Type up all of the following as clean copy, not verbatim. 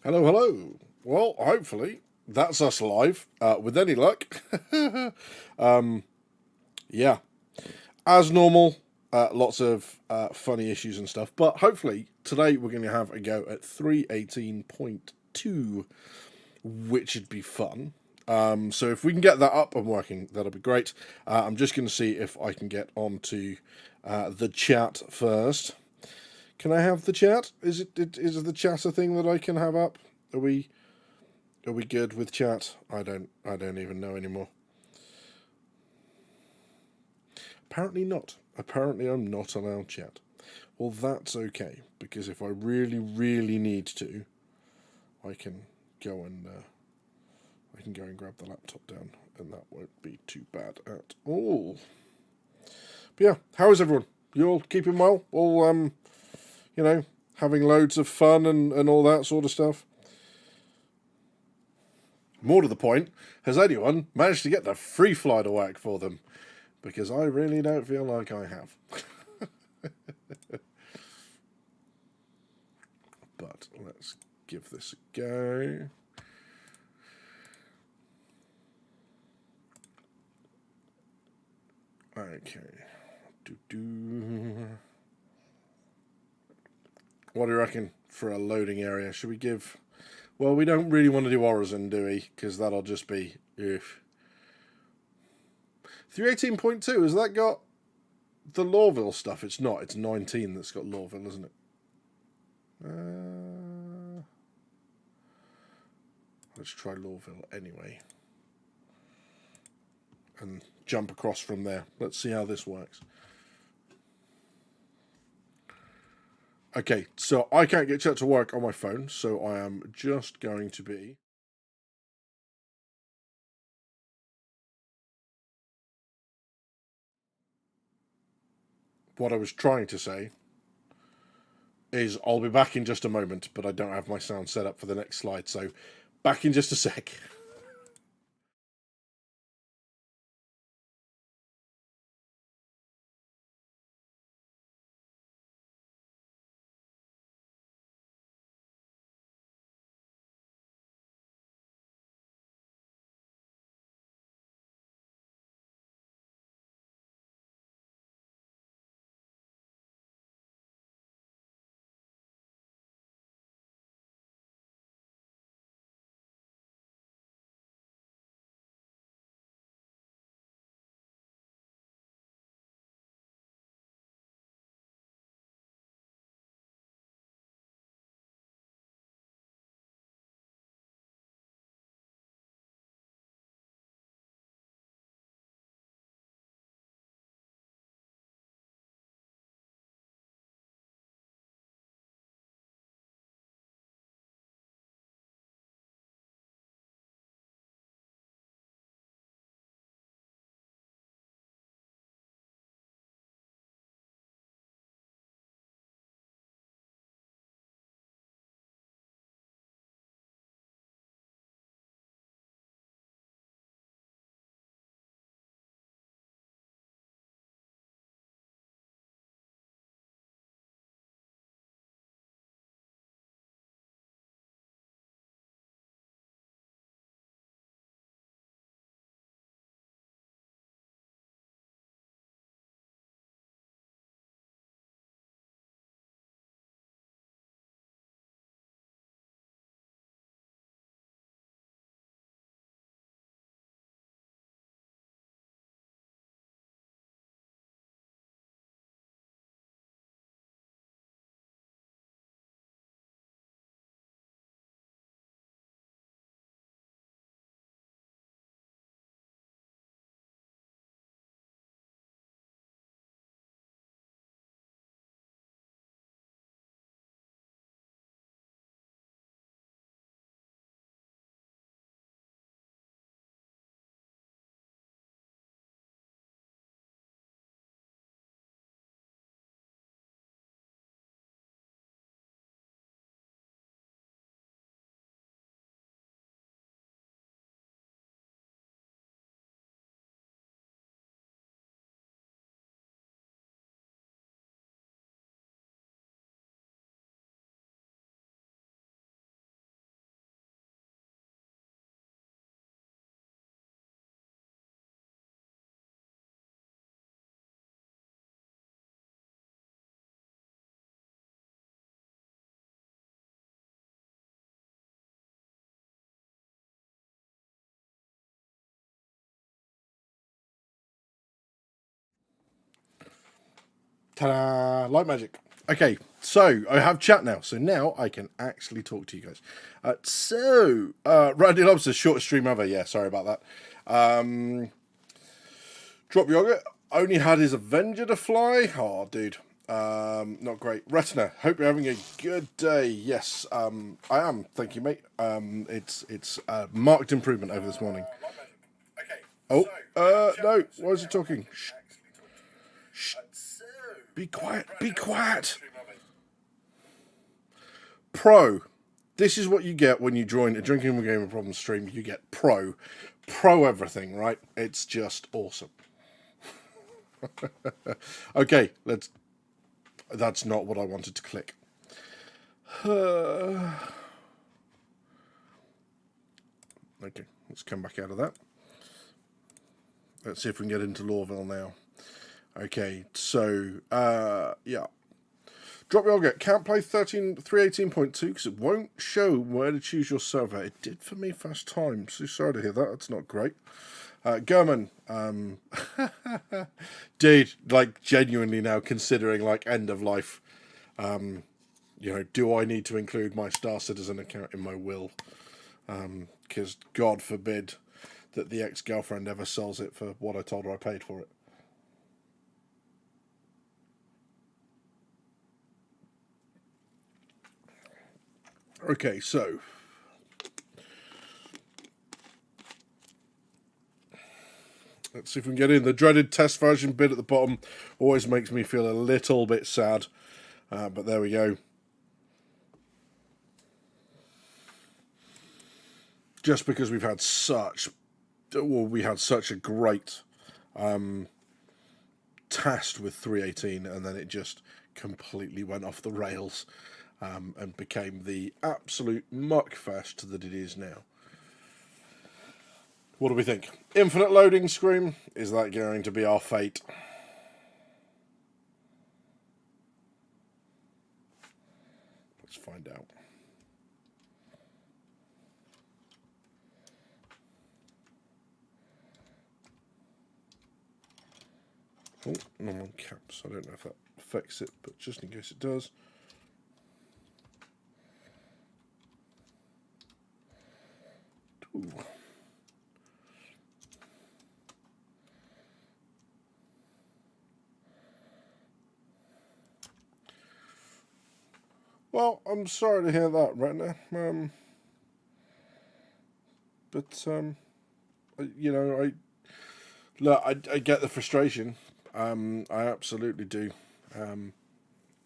Hello, hello. Well, hopefully that's us live. With any luck, yeah. As normal, lots of funny issues and stuff. But hopefully today we're going to have a go at 318.2, which would be fun. So if we can get that up and working, that'll be great. I'm just going to see if I can get onto the chat first. Can I have the chat? Is the chat a thing that I can have up? Are we Are we good with chat? I don't even know anymore. Apparently not. Apparently I'm not allowed chat. Well, that's okay because if I really really need to, I can go and grab the laptop down, and that won't be too bad at all. But yeah, how is everyone? You all keeping well? All you know, having loads of fun and all that sort of stuff. More to the point, has anyone managed to get the free fly to work for them? Because I really don't feel like I have. But let's give this a go. Okay. Do. What do you reckon for a loading area? Should we give... Well, we don't really want to do Horizon, do we? Because that'll just be... Ugh. 318.2, has that got the Lawville stuff? It's not. It's 19 that's got Lawville, isn't it? Let's try Lawville anyway. And jump across from there. Let's see how this works. Okay, so I can't get chat to work on my phone, so I am just going to be... What I was trying to say is I'll be back in just a moment, but I don't have my sound set up for the next slide, so back in just a sec. Ta-da! Light magic. Okay, so I have chat now. So now I can actually talk to you guys. Randy Lobster, shortest stream ever. Yeah, sorry about that. Drop Yogurt only had his Avenger to fly. Oh, dude. Not great. Retina, hope you're having a good day. Yes, I am. Thank you, mate. It's a marked improvement over this morning. Oh, no. Why is he talking? Shh. Shh. Be quiet. Be quiet. Pro. This is what you get when you join a Drinking Game of Problems stream. You get pro. Pro everything, right? It's just awesome. Okay, that's not what I wanted to click. Okay, let's come back out of that. Let's see if we can get into Lorville now. Okay, so, yeah. Drop Yogurt, can't play 3.18.2 because it won't show where to choose your server. It did for me first time, so sorry to hear that. That's not great. German, dude, like genuinely now considering like end of life, you know, do I need to include my Star Citizen account in my will? Because God forbid that the ex-girlfriend ever sells it for what I told her I paid for it. Okay, so let's see if we can get in. The dreaded test version bit at the bottom always makes me feel a little bit sad, but there we go. Just because we had such a great test with 3.18, and then it just completely went off the rails and became the absolute muckfest that it is now. What do we think? Infinite loading screen? Is that going to be our fate? Let's find out. Oh, no, I'm on caps. I don't know if that affects it, but just in case it does. Ooh. Well, I'm sorry to hear that, Retina. But you know, I get the frustration. I absolutely do.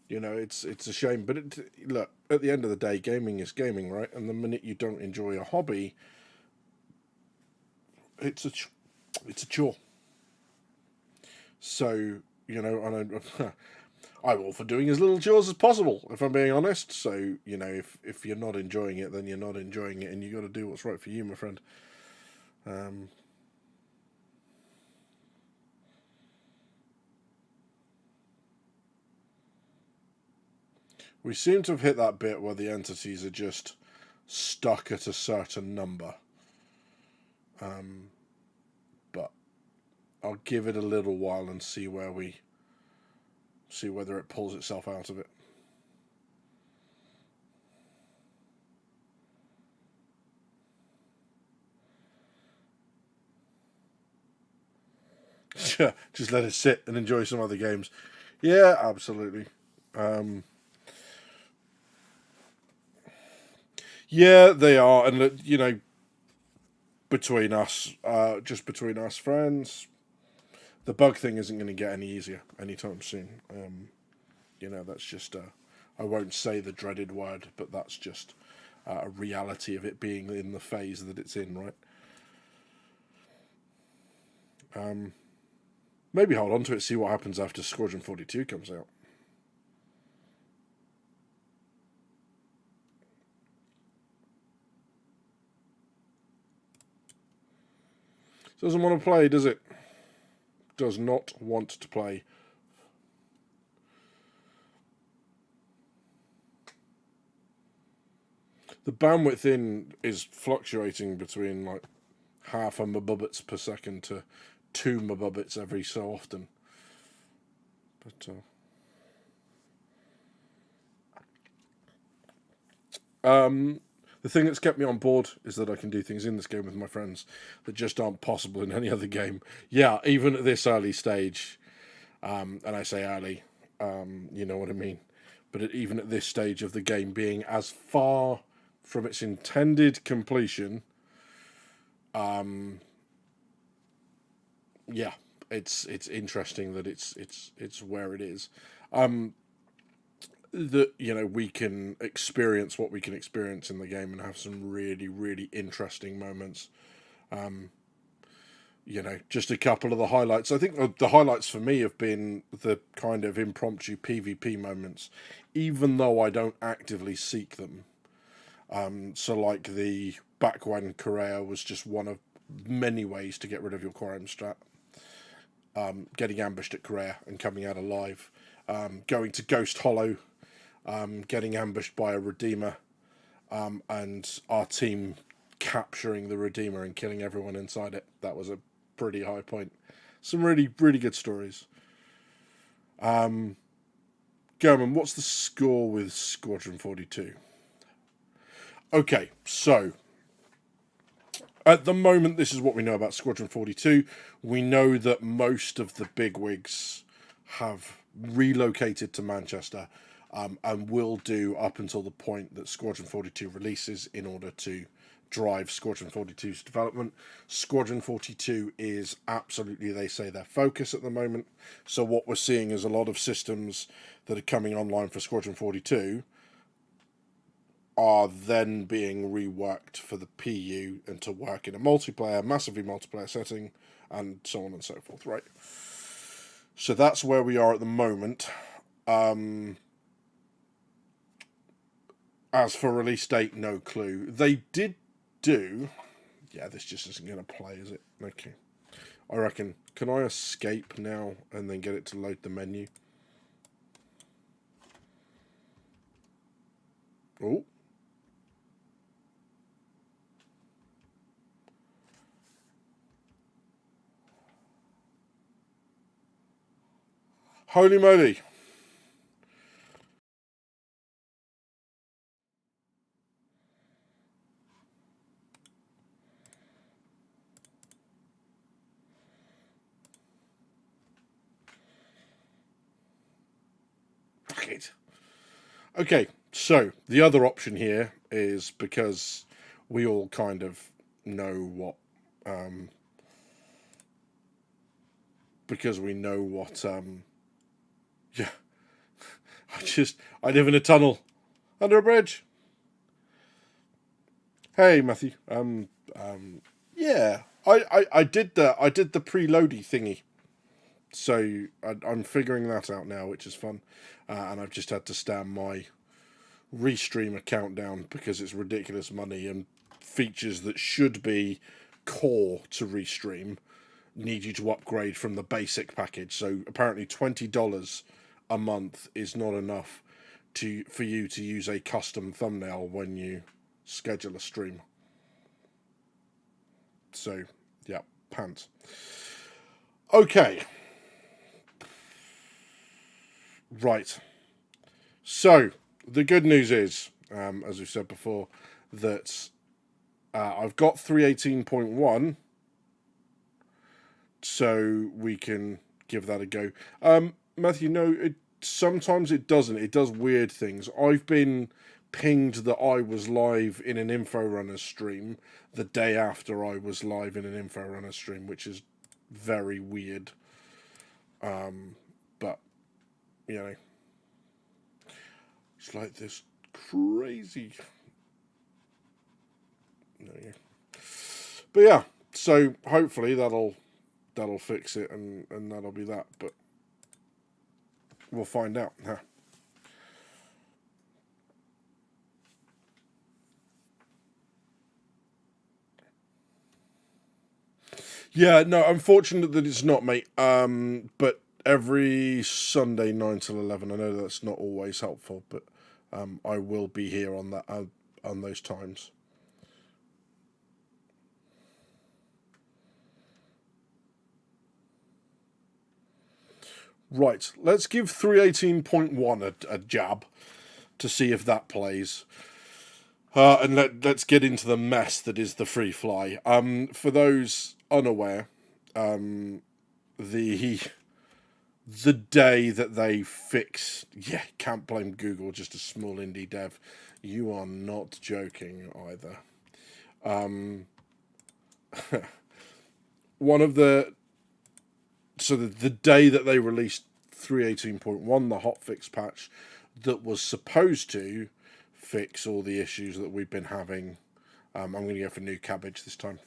You know, it's a shame, but look, at the end of the day, gaming is gaming, right? And the minute you don't enjoy a hobby, it's a chore. So, you know, and I'm all for doing as little chores as possible, if I'm being honest. So, you know, if you're not enjoying it, then you're not enjoying it, and you got to do what's right for you, my friend. We seem to have hit that bit where the entities are just stuck at a certain number. But I'll give it a little while and see whether it pulls itself out of it. Just let it sit and enjoy some other games. Yeah, absolutely. Yeah, they are, and you know, between us, just between us friends, the bug thing isn't going to get any easier anytime soon. You know, that's just I won't say the dreaded word, but that's just a reality of it being in the phase that it's in, right? Maybe hold on to it, see what happens after Squadron 42 comes out. Doesn't want to play, does it? Does not want to play. The bandwidth in is fluctuating between like half a megabits per second to 2 megabits every so often. But The thing that's kept me on board is that I can do things in this game with my friends that just aren't possible in any other game. Yeah, even at this early stage, and I say early, you know what I mean. But even at this stage of the game being as far from its intended completion, yeah, it's interesting that it's where it is. That, you know, we can experience what we can experience in the game and have some really, really interesting moments. You know, just a couple of the highlights. I think the highlights for me have been the kind of impromptu PvP moments, even though I don't actively seek them. So, like the back when Correa was just one of many ways to get rid of your Quorum strat. Getting ambushed at Correa and coming out alive. Going to Ghost Hollow, getting ambushed by a Redeemer, and our team capturing the Redeemer and killing everyone inside it. That was a pretty high point. Some really, really good stories. German, what's the score with Squadron 42? Okay, so at the moment, this is what we know about Squadron 42. We know that most of the bigwigs have relocated to Manchester, and will do up until the point that Squadron 42 releases in order to drive Squadron 42's development. Squadron 42 is absolutely, they say, their focus at the moment. So what we're seeing is a lot of systems that are coming online for Squadron 42 are then being reworked for the PU and to work in a multiplayer, massively multiplayer setting, and so on and so forth, right? So that's where we are at the moment. As for release date, no clue. They did do... Yeah, this just isn't going to play, is it? Okay. I reckon. Can I escape now and then get it to load the menu? Oh. Holy moly. Fuck it. Okay, so the other option here is because we all kind of know what... because we know what... yeah. I live in a tunnel under a bridge. Hey, Matthew. Yeah, I did the preloady thingy, so I'm figuring that out now, which is fun, and I've just had to stand my Restream account down because it's ridiculous money, and features that should be core to Restream need you to upgrade from the basic package. So apparently $20 a month is not enough for you to use a custom thumbnail when you schedule a stream. So, yeah, pants. Okay. Right. So, the good news is, as we said before, that I've got 318.1, so we can give that a go. Matthew, no, sometimes it doesn't. It does weird things. I've been pinged that I was live in an InfoRunner stream the day after I was live in an InfoRunner stream, which is very weird. But, you know, it's like this crazy... There you go. But yeah, so hopefully that'll fix it, and that'll be that. But we'll find out. Huh? Yeah, no, I'm fortunate that it's not, mate. But every Sunday 9 till 11. I know that's not always helpful, but I will be here on that on those times. Right, let's give 318.1 a jab to see if that plays. And let's get into the mess that is the free fly. For those unaware, the day that they fix, yeah, can't blame Google, just a small indie dev. You are not joking either. One of the the day that they released 3.18.1, the hotfix patch that was supposed to fix all the issues that we've been having. I'm going to go for new cabbage this time.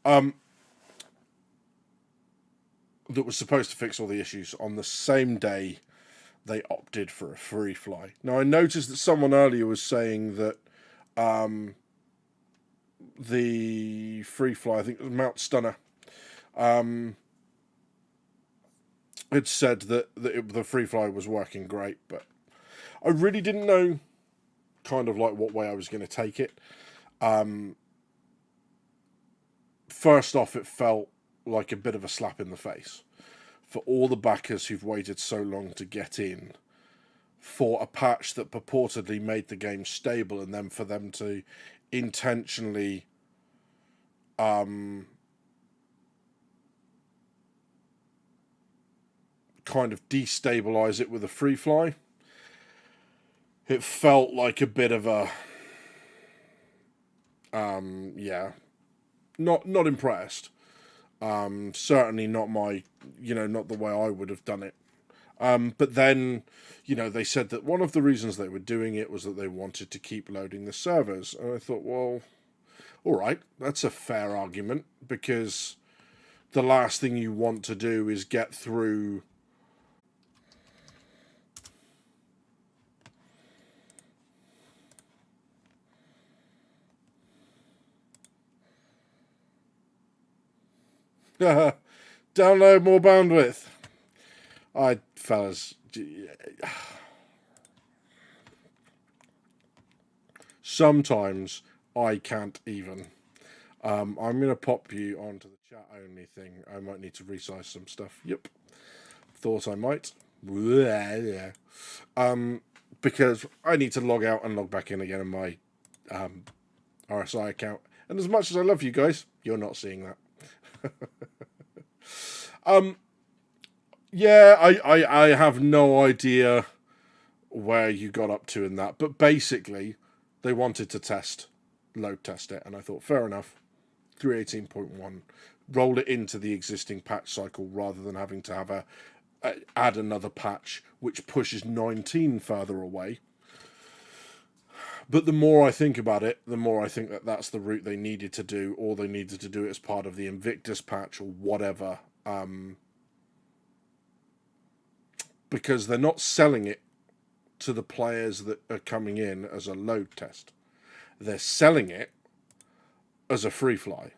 That was supposed to fix all the issues. On the same day, they opted for a free fly. Now, I noticed that someone earlier was saying that the free fly, I think it was Mount Stunner, had said that the free fly was working great, but I really didn't know kind of like what way I was going to take it. First off, it felt like a bit of a slap in the face for all the backers who've waited so long to get in for a patch that purportedly made the game stable, and then for them to intentionally kind of destabilize it with a free fly. It felt like a bit of a yeah, not impressed. Certainly not my, not the way I would have done it. But then, they said that one of the reasons they were doing it was that they wanted to keep loading the servers. And I thought, well, all right, that's a fair argument, because the last thing you want to do is get through download more bandwidth. Fellas, sometimes I can't even. I'm going to pop you onto the chat only thing. I might need to resize some stuff. Yep. Thought I might. Yeah. Because I need to log out and log back in again in my RSI account. And as much as I love you guys, you're not seeing that. Yeah, I have no idea where you got up to in that, but basically they wanted to load test it, and I thought fair enough. 3.18.1, roll it into the existing patch cycle rather than having to have add another patch which pushes 19 further away. But the more I think about it, the more I think that that's the route they needed to do, or they needed to do it as part of the Invictus patch or whatever. Because they're not selling it to the players that are coming in as a load test. They're selling it as a free fly,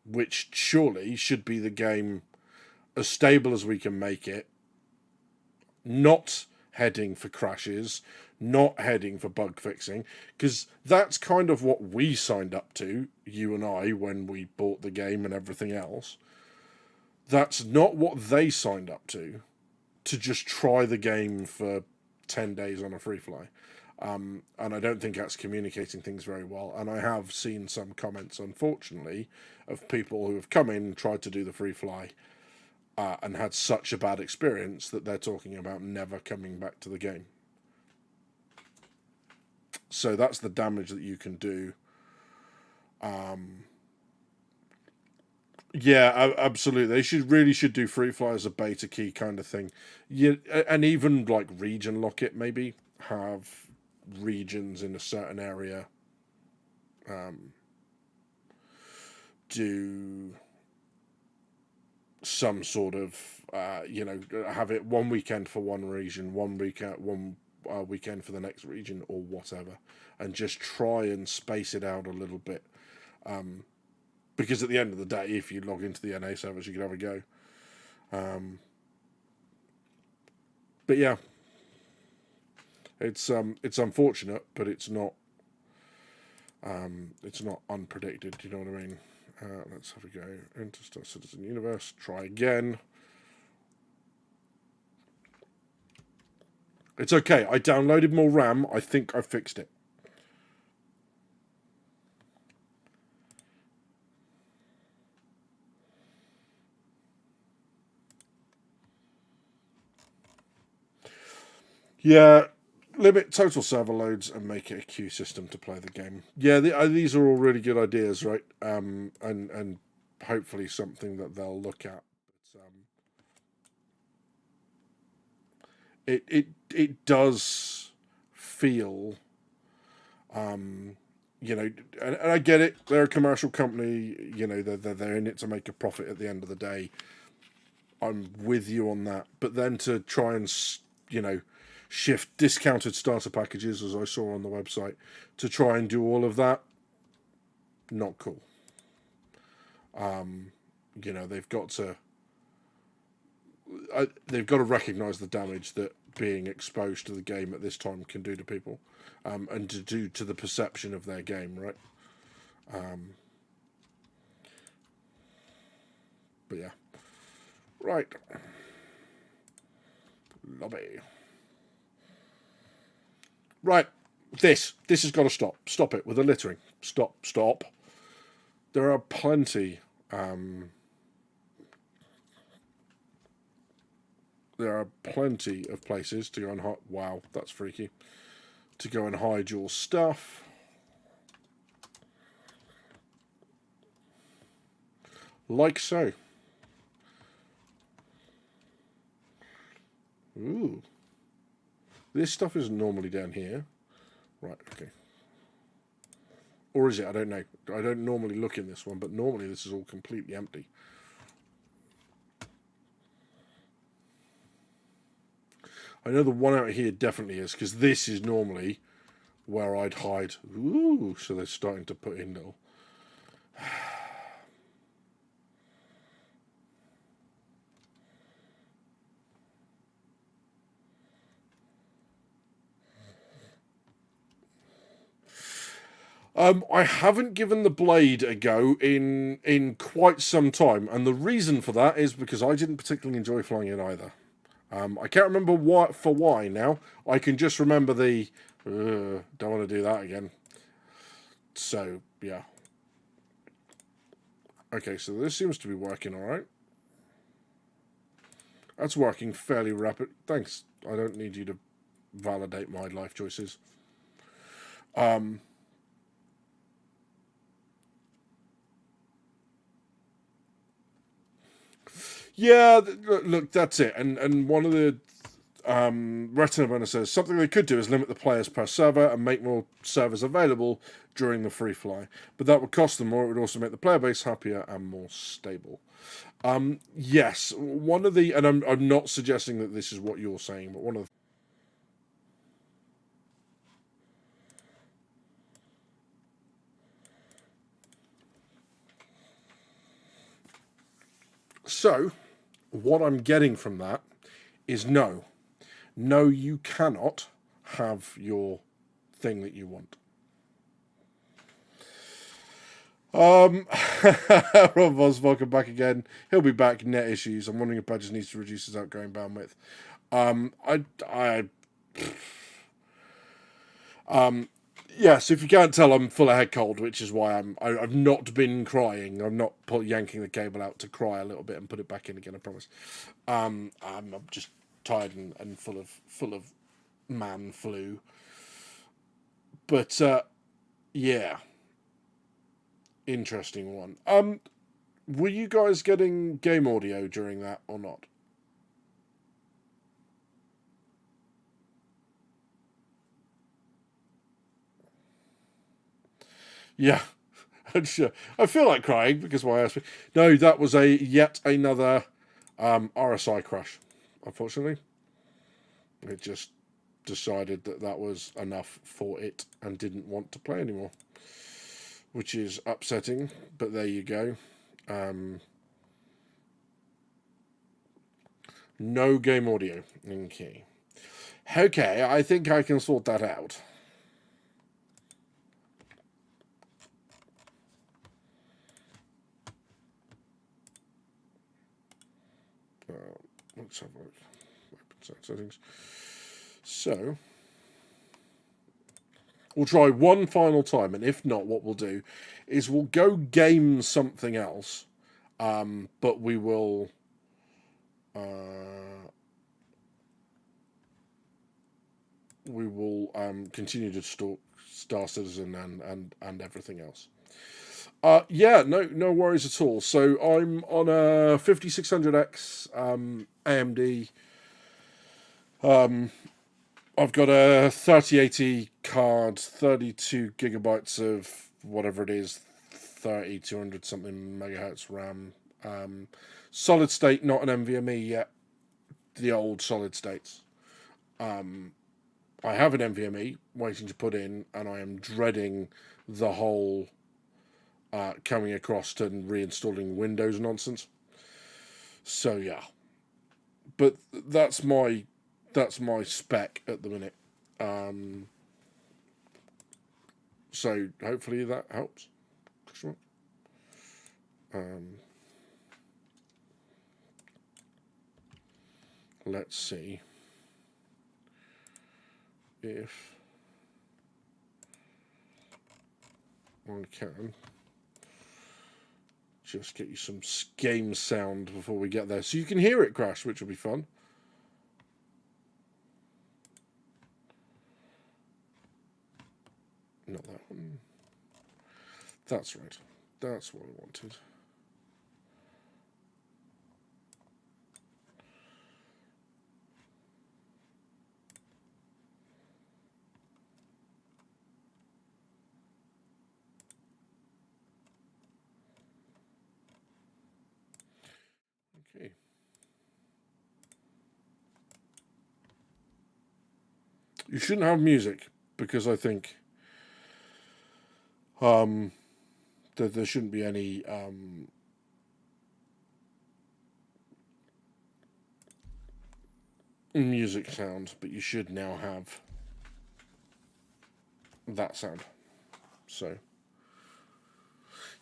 which surely should be the game as stable as we can make it, not heading for crashes, not heading for bug fixing, because that's kind of what we signed up to, you and I, when we bought the game and everything else. That's not what they signed up to just try the game for 10 days on a free fly. And I don't think that's communicating things very well. And I have seen some comments, unfortunately, of people who have come in and tried to do the free fly and had such a bad experience that they're talking about never coming back to the game. So that's the damage that you can do. Yeah, absolutely. They should do free fly as a beta key kind of thing. Yeah, and even like region lock it, maybe have regions in a certain area do some sort of have it one weekend for one region, one weekend for the next region, or whatever, and just try and space it out a little bit. Because at the end of the day, if you log into the NA servers, you can have a go. But yeah, it's unfortunate, but it's not unpredicted. You know what I mean? Let's have a go. Enter Star Citizen Universe. Try again. It's okay. I downloaded more RAM. I think I fixed it. Yeah, limit total server loads and make it a queue system to play the game. Yeah, these are all really good ideas, right? And hopefully something that they'll look at. But, it does feel, you know, and I get it. They're a commercial company. You know, they're in it to make a profit at the end of the day. I'm with you on that. But then to try and, you know, shift discounted starter packages, as I saw on the website, to try and do all of that, not cool. You know, they've got to recognise the damage that being exposed to the game at this time can do to people, and to do to the perception of their game, right? But yeah, right. Lobby. Right, this has got to stop. Stop it with the littering. Stop. There are plenty. There are plenty of places to go and hide. Wow, that's freaky. To go and hide your stuff. Like so. Ooh. This stuff isn't normally down here. Right, okay. Or is it? I don't know. I don't normally look in this one, but normally this is all completely empty. I know the one out here definitely is, because this is normally where I'd hide. Ooh, so they're starting to put in little... I haven't given the blade a go in quite some time, and the reason for that is because I didn't particularly enjoy flying it either. I can't remember why now. I can just remember the don't want to do that again. So yeah. Okay, so this seems to be working all right. That's working fairly rapid. Thanks. I don't need you to validate my life choices. Yeah, look, that's it. And one of the Retina Burner says something they could do is limit the players per server and make more servers available during the free fly. But that would cost them more. It would also make the player base happier and more stable. Yes, one of the, and I'm not suggesting that this is what you're saying, but one of the, so what I'm getting from that is no, you cannot have your thing that you want. Rob Voss, welcome back again. He'll be back. Net issues. I'm wondering if Badgers needs to reduce his outgoing bandwidth. Yes, if you can't tell, I'm full of head cold, which is why I've not been crying. I'm not yanking the cable out to cry a little bit and put it back in again. I promise. I'm just tired and full of man flu. But yeah, interesting one. Were you guys getting game audio during that or not? Yeah, sure. I feel like crying because why else? No, that was yet another RSI crash. Unfortunately, it just decided that was enough for it and didn't want to play anymore, which is upsetting. But there you go. No game audio. Okay. Okay, I think I can sort that out. Let's have a look. Settings. So we'll try one final time, and if not, what we'll do is we'll go game something else, but we will continue to stalk Star Citizen and everything else. Yeah, no worries at all. So I'm on a 5600X AMD. I've got a 3080 card, 32 gigabytes of whatever it is, 200 something megahertz RAM. Solid state, not an NVMe yet. The old solid states. I have an NVMe waiting to put in, and I am dreading the whole coming across to reinstalling Windows nonsense. So yeah, but that's my spec at the minute. So hopefully that helps. Let's see if I can just get you some game sound before we get there, so you can hear it crash, which will be fun. Not that one. That's right. That's what I wanted. Okay. You shouldn't have music because I think that there shouldn't be any music sound, but you should now have that sound. So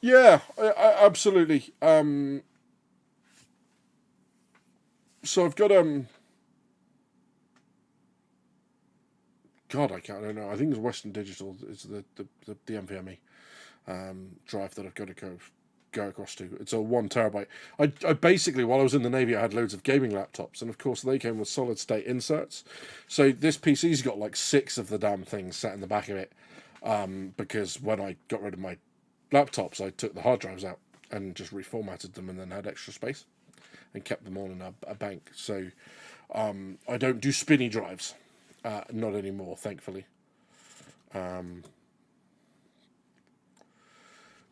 yeah, I absolutely. So I've got God, I don't know. I think it's Western Digital. It's the NVMe drive that I've got to go across to. It's a 1 terabyte. I basically, while I was in the Navy, I had loads of gaming laptops, and of course they came with solid state inserts. So this PC's got like 6 of the damn things sat in the back of it, because when I got rid of my laptops, I took the hard drives out and just reformatted them, and then had extra space and kept them all in a bank. So I don't do spinny drives, not anymore, thankfully.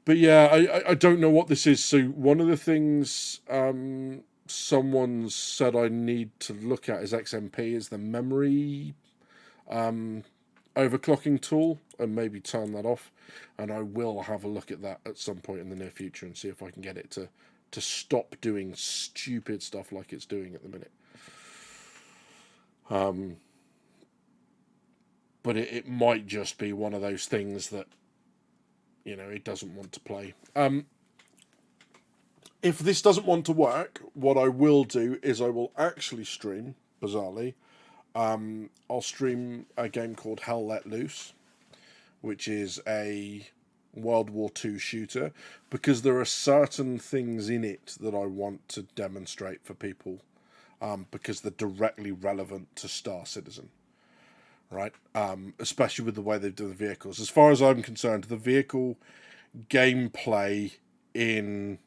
But yeah, I don't know what this is. So one of the things someone said I need to look at is XMP, is the memory overclocking tool, and maybe turn that off. And I will have a look at that at some point in the near future and see if I can get it to stop doing stupid stuff like it's doing at the minute. But it might just be one of those things that, it doesn't want to play. If this doesn't want to work, what I will do is I will actually stream, bizarrely. I'll stream a game called Hell Let Loose, which is a World War II shooter, because there are certain things in it that I want to demonstrate for people, because they're directly relevant to Star Citizen. Right, especially with the way they do the vehicles. As far as I'm concerned, the vehicle gameplay in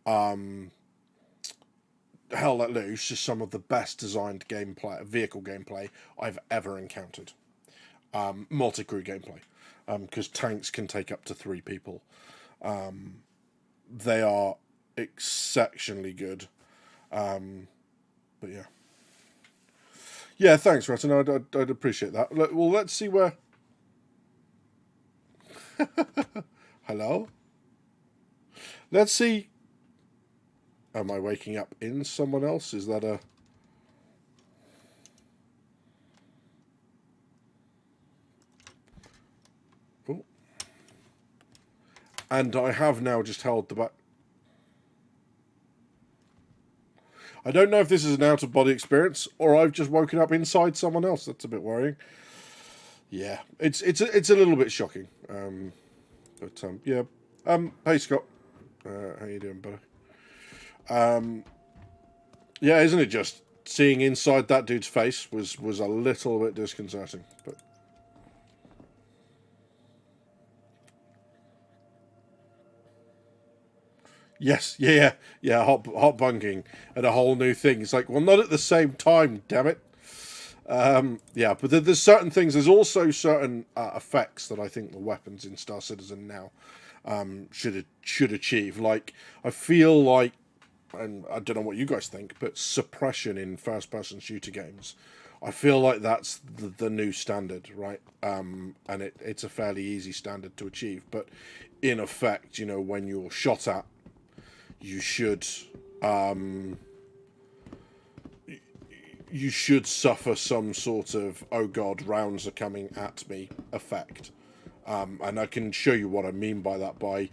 Hell Let Loose is some of the best designed vehicle gameplay I've ever encountered. Multi-crew gameplay, because tanks can take up to 3 people. They are exceptionally good. But yeah. Yeah, thanks, Ratton. I'd appreciate that. Well, let's see where... Hello? Let's see... Am I waking up in someone else? Is that a... Oh. And I have now just held the back... I don't know if this is an out-of-body experience or I've just woken up inside someone else. That's a bit worrying. Yeah, it's a little bit shocking. Yeah. Hey Scott, how you doing, buddy? Yeah, isn't it just seeing inside that dude's face was a little bit disconcerting, but. Yes, yeah. Hot bunking and a whole new thing. It's like, well, not at the same time, damn it. Yeah, but there's certain things. There's also certain effects that I think the weapons in Star Citizen now should achieve. Like, I feel like, and I don't know what you guys think, but suppression in first-person shooter games, I feel like that's the new standard, right? And it's a fairly easy standard to achieve. But in effect, when you're shot at, you should suffer some sort of "oh god, rounds are coming at me" effect. And I can show you what I mean by that by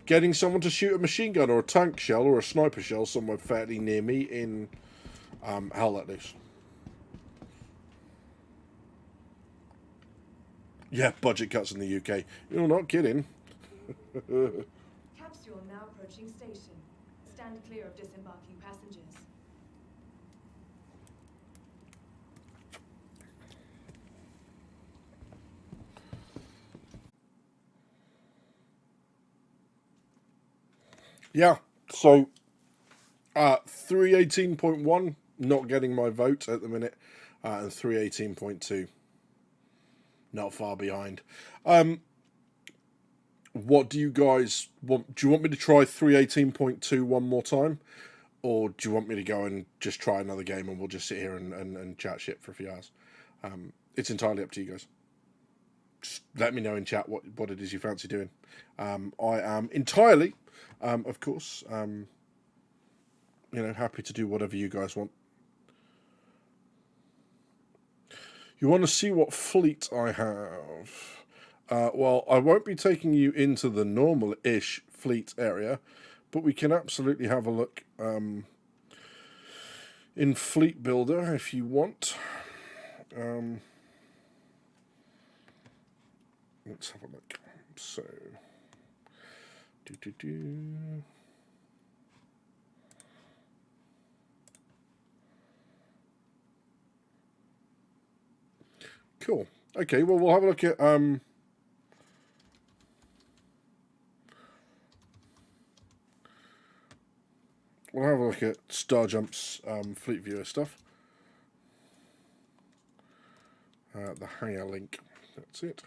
getting someone to shoot a machine gun or a tank shell or a sniper shell somewhere fairly near me in Hell Let Loose. Yeah, budget cuts in the UK. You're not kidding. Capsule now approaching station. Stand clear of disembarking passengers. Yeah, so 318.1 not getting my vote at the minute, and 318.2 not far behind. What do you guys want? Do you want me to try 318.2 one more time? Or do you want me to go and just try another game and we'll just sit here and chat shit for a few hours? It's entirely up to you guys. Just let me know in chat what it is you fancy doing. I am entirely, of course, happy to do whatever you guys want. You want to see what fleet I have? Well, I won't be taking you into the normal-ish fleet area, but we can absolutely have a look in Fleet Builder if you want. Let's have a look. So, Cool. Okay, well, we'll have a look at we'll have a look at Starjump's Fleet Viewer stuff. The hangar link. That's it.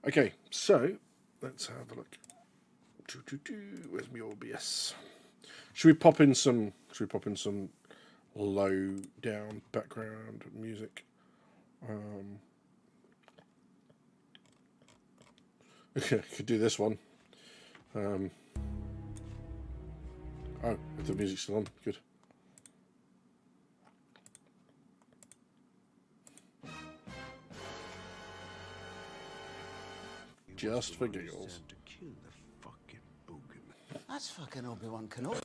Okay, so let's have a look. Where's my OBS? Should we pop in some low down background music? Okay, could do this one. Oh, the music's still on. Good. Just for giggles. That's fucking Obi-Wan Kenobi.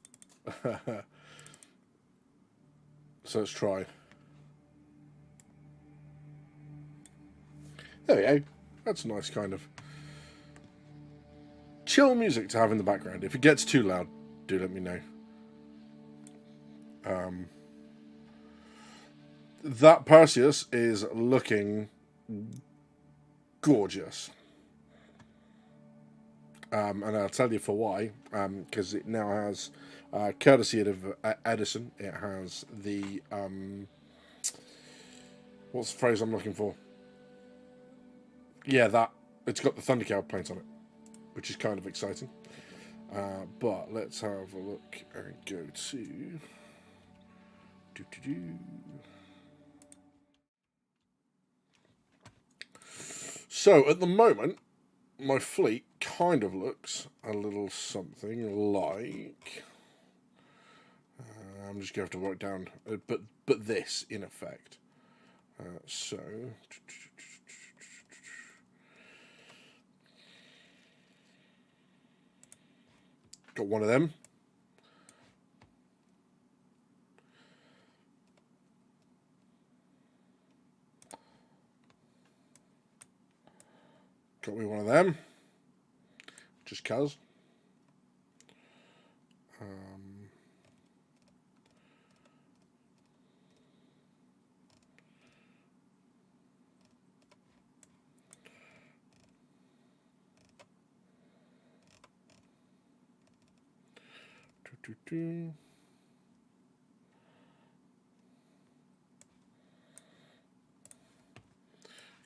So let's try. There we go. That's a nice kind of chill music to have in the background. If it gets too loud, do let me know. That Perseus is looking gorgeous. And I'll tell you for why. Because it now has, courtesy of Edison, it has the, what's the phrase I'm looking for? Yeah, that. It's got the Thundercow paint on it, which is kind of exciting. But let's have a look and go to... So, at the moment, my fleet kind of looks a little something like... I'm just going to have to write down... But this, in effect. So, got one of them. Got me one of them. Just cuz.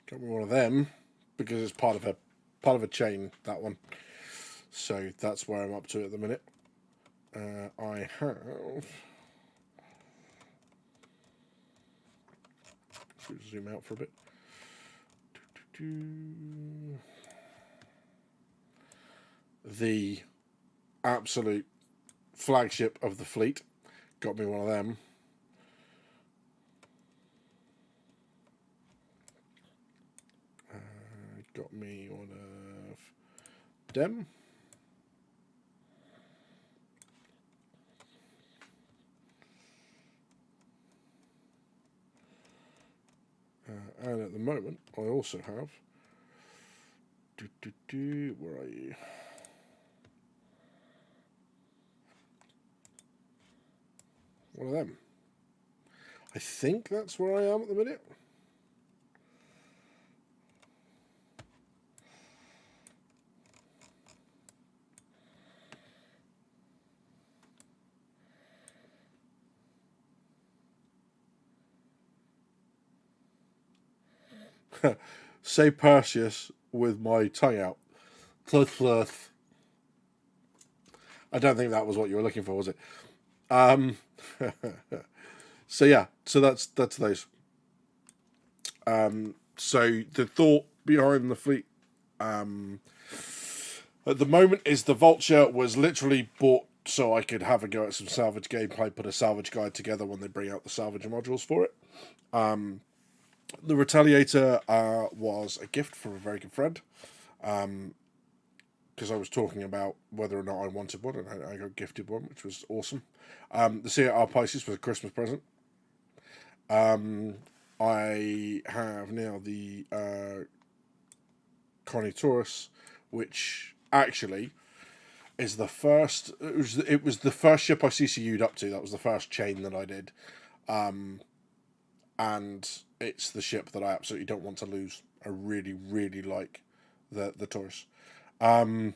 Got me one of them because it's part of a chain, that one. So that's where I'm up to at the minute. I have. Let's zoom out for a bit. The absolute flagship of the fleet. Got me one of them. Got me one of them. And at the moment, I also have. Where are you? One of them. I think that's where I am at the minute. Say Perseus with my tongue out. Cluth. I don't think that was what you were looking for, was it? So yeah, so that's those. So the thought behind the fleet at the moment is the Vulture was literally bought so I could have a go at some salvage gameplay, put a salvage guide together when they bring out the salvage modules for it. The Retaliator was a gift from a very good friend, because I was talking about whether or not I wanted one, and I got gifted one, which was awesome. The CR Pisces was a Christmas present. I have now the Connie Taurus, which actually is the first. It was the first ship I CCU'd up to. That was the first chain that I did, and it's the ship that I absolutely don't want to lose. I really, really like the Taurus. Hey,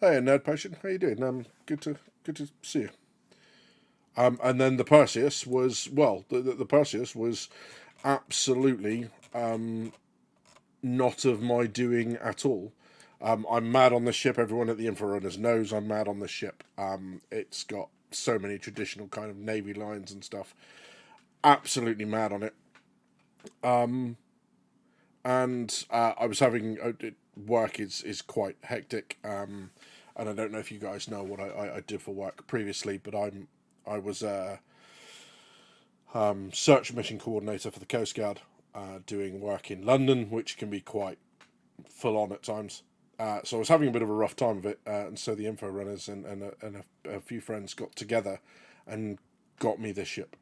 Nerd Potion, how you doing? Good to see you. And then the Perseus was the Perseus was absolutely not of my doing at all. I'm mad on this ship. Everyone at the Infrarunners knows I'm mad on this ship. It's got so many traditional kind of navy lines and stuff. Absolutely mad on it. And I was having work is quite hectic. And I don't know if you guys know what I did for work previously, but I was a search mission coordinator for the Coast Guard, doing work in London, which can be quite full on at times. So I was having a bit of a rough time of it, and so the Info Runners and a few friends got together and got me this ship.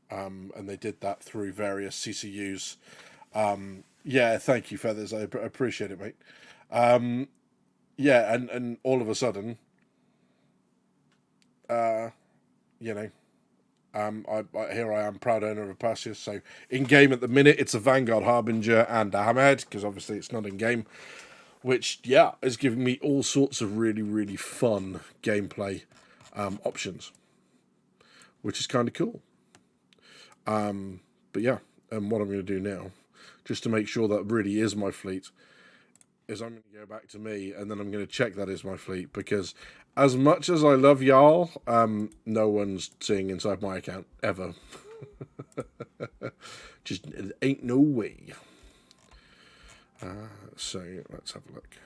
And they did that through various CCUs. Yeah, thank you, Feathers. I appreciate it, mate. Yeah, and all of a sudden, you know, here I am, proud owner of a Perseus. So in game at the minute, it's a Vanguard Harbinger and a Hammerhead, because obviously it's not in game. Which, yeah, is giving me all sorts of really, really fun gameplay options, which is kind of cool. But yeah, and what I'm going to do now, just to make sure that really is my fleet, is I'm going to go back to me, and then I'm going to check that is my fleet, because as much as I love y'all, no one's seeing inside my account, ever. Just ain't no way. So let's have a look.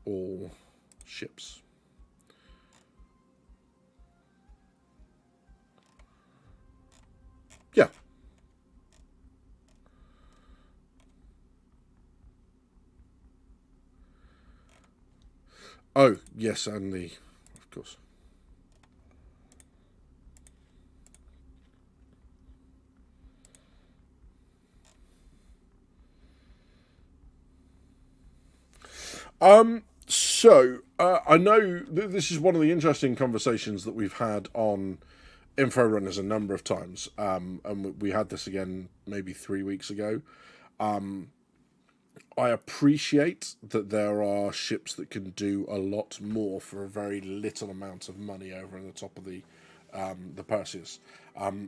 All ships. Yeah. Oh, yes, and the, of course. I know this is one of the interesting conversations that we've had on Info Runners a number of times, and we had this again maybe 3 weeks ago. I appreciate that there are ships that can do a lot more for a very little amount of money over the top of the Perseus.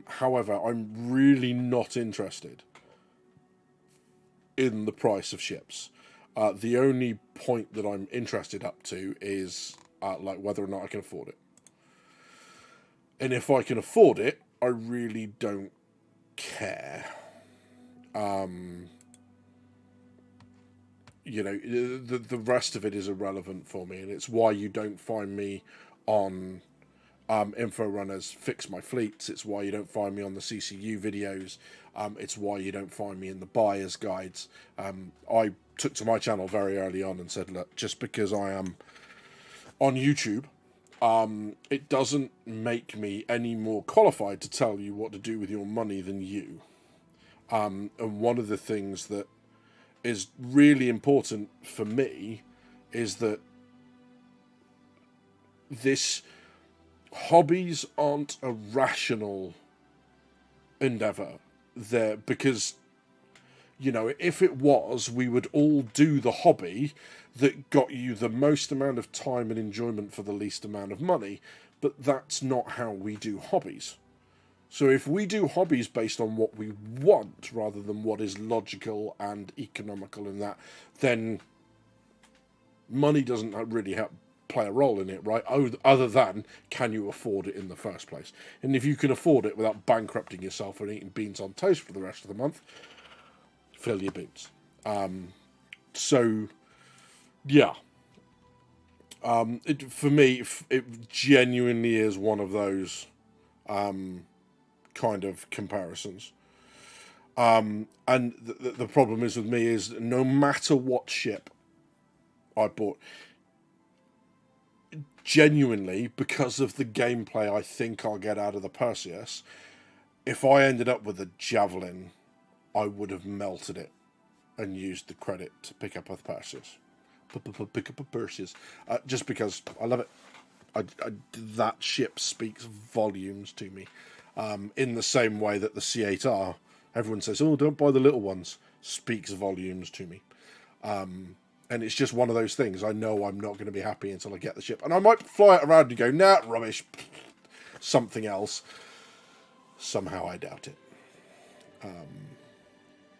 However, I'm really not interested in the price of ships. The only point that I'm interested up to is like whether or not I can afford it. And if I can afford it, I really don't care. The rest of it is irrelevant for me, and it's why you don't find me on Info Runners Fix My Fleets. It's why you don't find me on the CCU videos. It's why you don't find me in the buyer's guides. I took to my channel very early on and said, look, just because I am on YouTube, it doesn't make me any more qualified to tell you what to do with your money than you. And one of the things that is really important for me is that hobbies aren't a rational endeavor there, because if it was, we would all do the hobby that got you the most amount of time and enjoyment for the least amount of money, but that's not how we do hobbies. So if we do hobbies based on what we want rather than what is logical and economical in that, then money doesn't really play a role in it, right? Other than, can you afford it in the first place? And if you can afford it without bankrupting yourself and eating beans on toast for the rest of the month, fill your boots. For me, it genuinely is one of those kind of comparisons. And the problem is with me is no matter what ship I bought, genuinely, because of the gameplay I think I'll get out of the Perseus, if I ended up with a Javelin, I would have melted it and used the credit to pick up a Perseus. Pick up a Perseus. Just because I love it. That ship speaks volumes to me. In the same way that the C8R, everyone says, oh, don't buy the little ones, speaks volumes to me. And it's just one of those things. I know I'm not going to be happy until I get the ship. And I might fly it around and go, nah, rubbish, something else. Somehow I doubt it.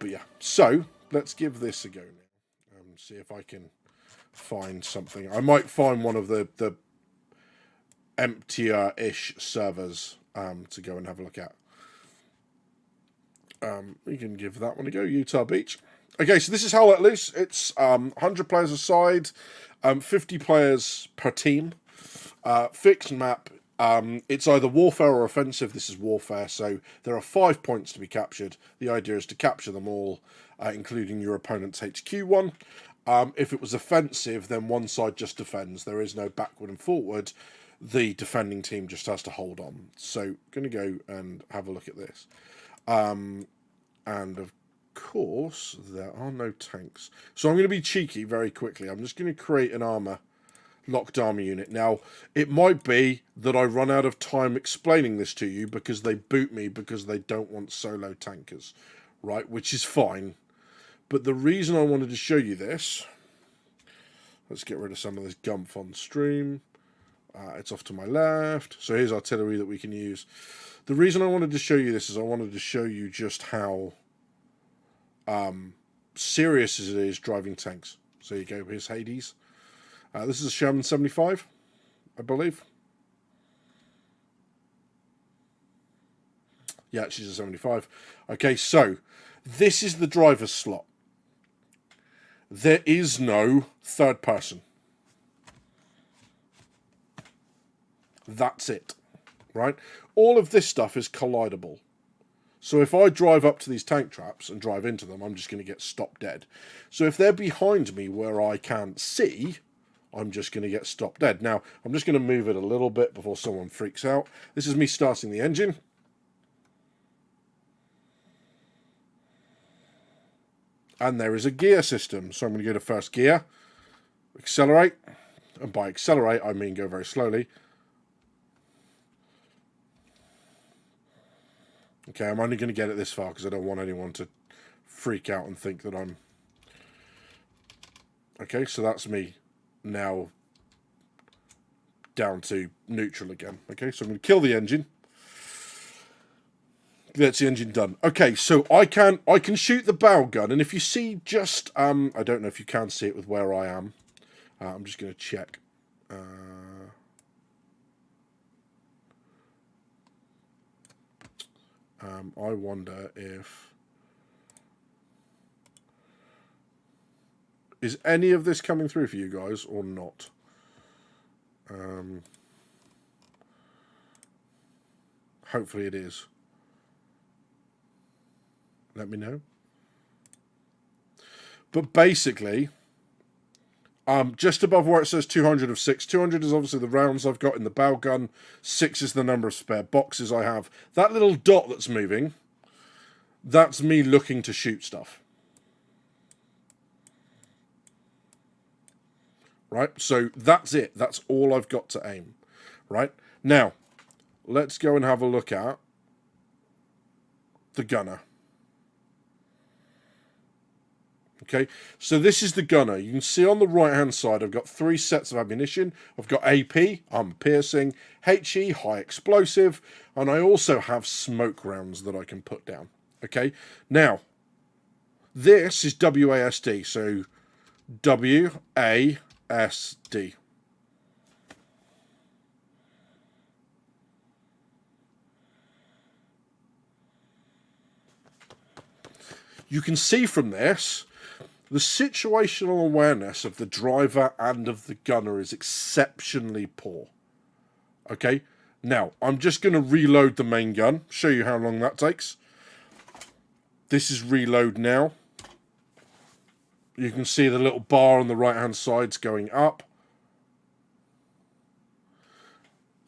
But yeah, so let's give this a go now. See if I can find something. I might find one of the emptier-ish servers to go and have a look at. We can give that one a go. Utah Beach. Okay, so this is Hell Let Loose. It's 100 players a side, 50 players per team, fixed map. It's either warfare or offensive. This is warfare, so there are 5 points to be captured. The idea is to capture them all, including your opponent's HQ one. If it was offensive, then one side just defends. There is no backward and forward. The defending team just has to hold on. So, going to go and have a look at this. And of course, there are no tanks. So I'm going to be cheeky very quickly. I'm just going to create an locked armor unit. Now, it might be that I run out of time explaining this to you because they boot me because they don't want solo tankers, right? Which is fine. But the reason I wanted to show you this, let's get rid of some of this gumph on stream. It's off to my left. So here's artillery that we can use. The reason I wanted to show you this is I wanted to show you just how serious it is driving tanks. So you go, here's Hades. This is a Sherman 75, I believe. Yeah, she's a 75. Okay, so this is the driver's slot. There is no third person. That's it, right? All of this stuff is collidable. So if I drive up to these tank traps and drive into them, I'm just going to get stopped dead. So if they're behind me where I can't see, I'm just going to get stopped dead. Now, I'm just going to move it a little bit before someone freaks out. This is me starting the engine. And there is a gear system. So I'm going to go to first gear, accelerate. And by accelerate, I mean go very slowly. Okay, I'm only going to get it this far because I don't want anyone to freak out and think that I'm... Okay, so that's me now down to neutral again. Okay, so I'm going to kill the engine. That's the engine done. Okay, so I can shoot the bow gun, and if you see just... I don't know if you can see it with where I am. I'm just going to check. I wonder if... Is any of this coming through for you guys or not? Hopefully it is. Let me know. But basically, just above where it says 200 of 6, 200 is obviously the rounds I've got in the bow gun, 6 is the number of spare boxes I have. That little dot that's moving, that's me looking to shoot stuff. Right, so that's it. That's all I've got to aim. Right, now, let's go and have a look at the gunner. Okay, so this is the gunner. You can see on the right-hand side, I've got 3 sets of ammunition. I've got AP, armor piercing, HE, high explosive, and I also have smoke rounds that I can put down. Okay, now, this is WASD, so WASD. You can see from this, the situational awareness of the driver and of the gunner is exceptionally poor. Okay, now I'm just going to reload the main gun, show you how long that takes. This is reload now. You can see the little bar on the right hand side's going up.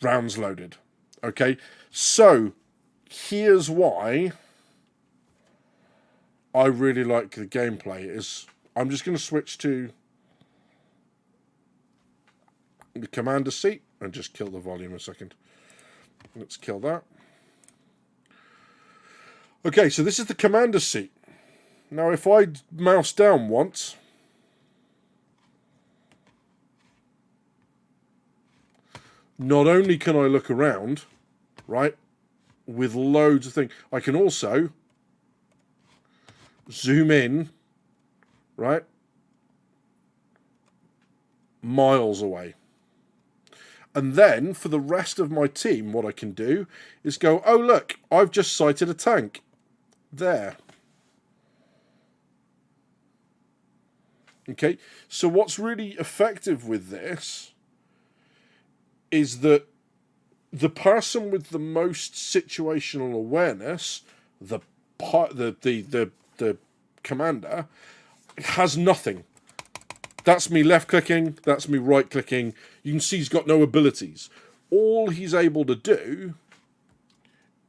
Rounds loaded. Okay, so here's why I really like the gameplay. Is I'm just going to switch to the commander seat and just kill the volume a second. Let's kill that. Okay, so this is the commander seat. Now, if I mouse down once, not only can I look around, right, with loads of things, I can also zoom in, right, miles away. And then, for the rest of my team, what I can do is go, oh, look, I've just sighted a tank. There. Okay, so what's really effective with this is that the person with the most situational awareness, the commander, has nothing. That's me left-clicking, that's me right-clicking. You can see he's got no abilities. All he's able to do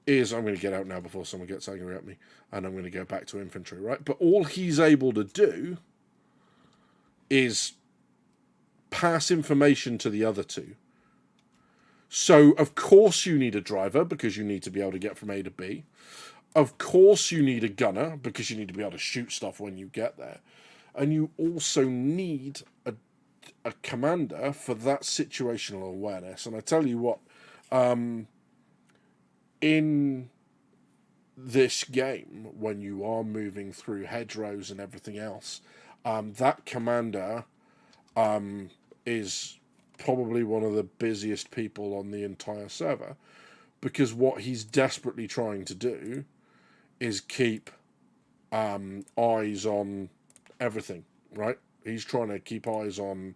is... I'm going to get out now before someone gets angry at me, and I'm going to go back to infantry, right? But all he's able to do is pass information to the other two. So, of course you need a driver, because you need to be able to get from A to B. Of course you need a gunner, because you need to be able to shoot stuff when you get there. And you also need a commander for that situational awareness. And I tell you what, in this game, when you are moving through hedgerows and everything else, that commander is probably one of the busiest people on the entire server, because what he's desperately trying to do is keep eyes on everything, right? He's trying to keep eyes on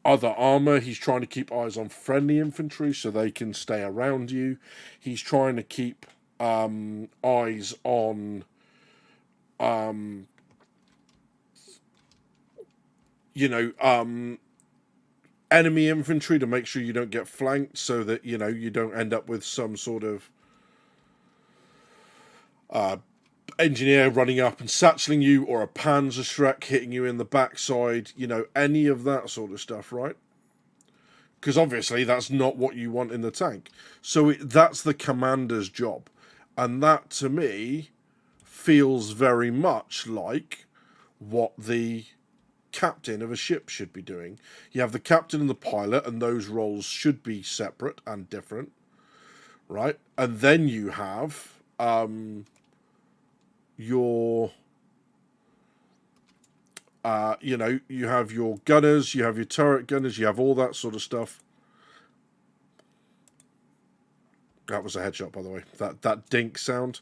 other armor. He's trying to keep eyes on friendly infantry so they can stay around you. He's trying to keep eyes on enemy infantry to make sure you don't get flanked, so that you don't end up with some sort of engineer running up and satcheling you, or a Panzerschreck hitting you in the backside, any of that sort of stuff, right? Because obviously that's not what you want in the tank. So that's the commander's job. And that, to me, feels very much like what the captain of a ship should be doing. You have the captain and the pilot, and those roles should be separate and different, right? And then you have your you have your gunners, you have your turret gunners, you have all that sort of stuff. That was a headshot, by the way. That dink sound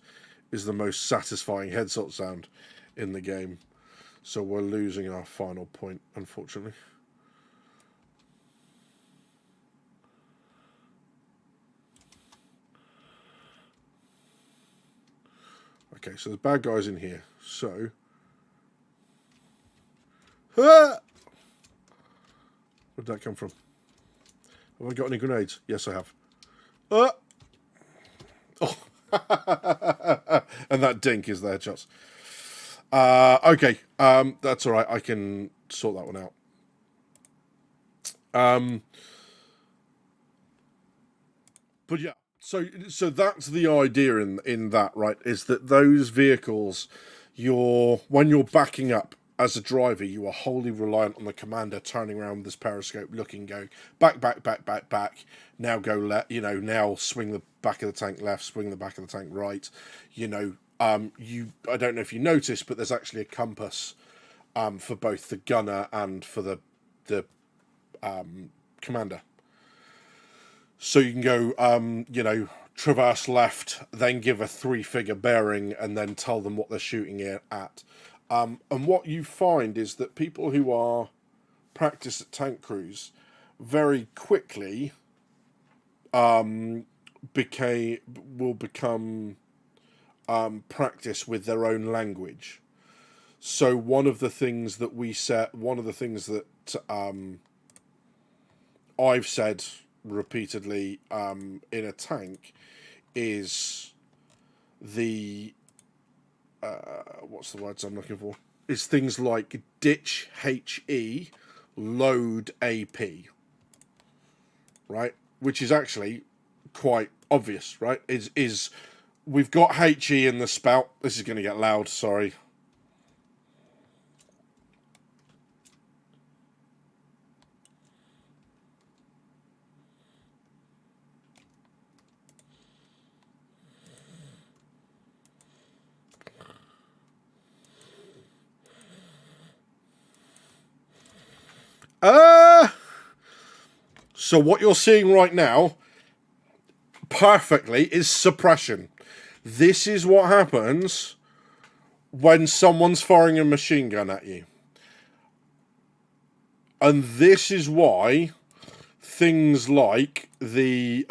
is the most satisfying headshot sound in the game. So we're losing our final point, unfortunately. Okay, so there's bad guys in here. So... Where'd that come from? Have I got any grenades? Yes, I have. Oh! And that dink is the headshots. Okay, that's all right. I can sort that one out. But yeah, so that's the idea in that, right? Is that those vehicles, when you're backing up as a driver, you are wholly reliant on the commander turning around with this periscope, looking, going back. Now go left. Now swing the back of the tank left, swing the back of the tank right. I don't know if you noticed, but there's actually a compass for both the gunner and for the commander. So you can go, traverse left, then give a 3-figure bearing, and then tell them what they're shooting at. And what you find is that people who are practice at tank crews very quickly will become practice with their own language. So one of the things that I've said repeatedly in a tank is what's the words I'm looking for? Is things like ditch HE, load AP, right? Which is actually quite obvious, right? Is we've got HE in the spout. This is going to get loud, sorry. So what you're seeing right now, perfectly, is suppression. This is what happens when someone's firing a machine gun at you. And this is why things like the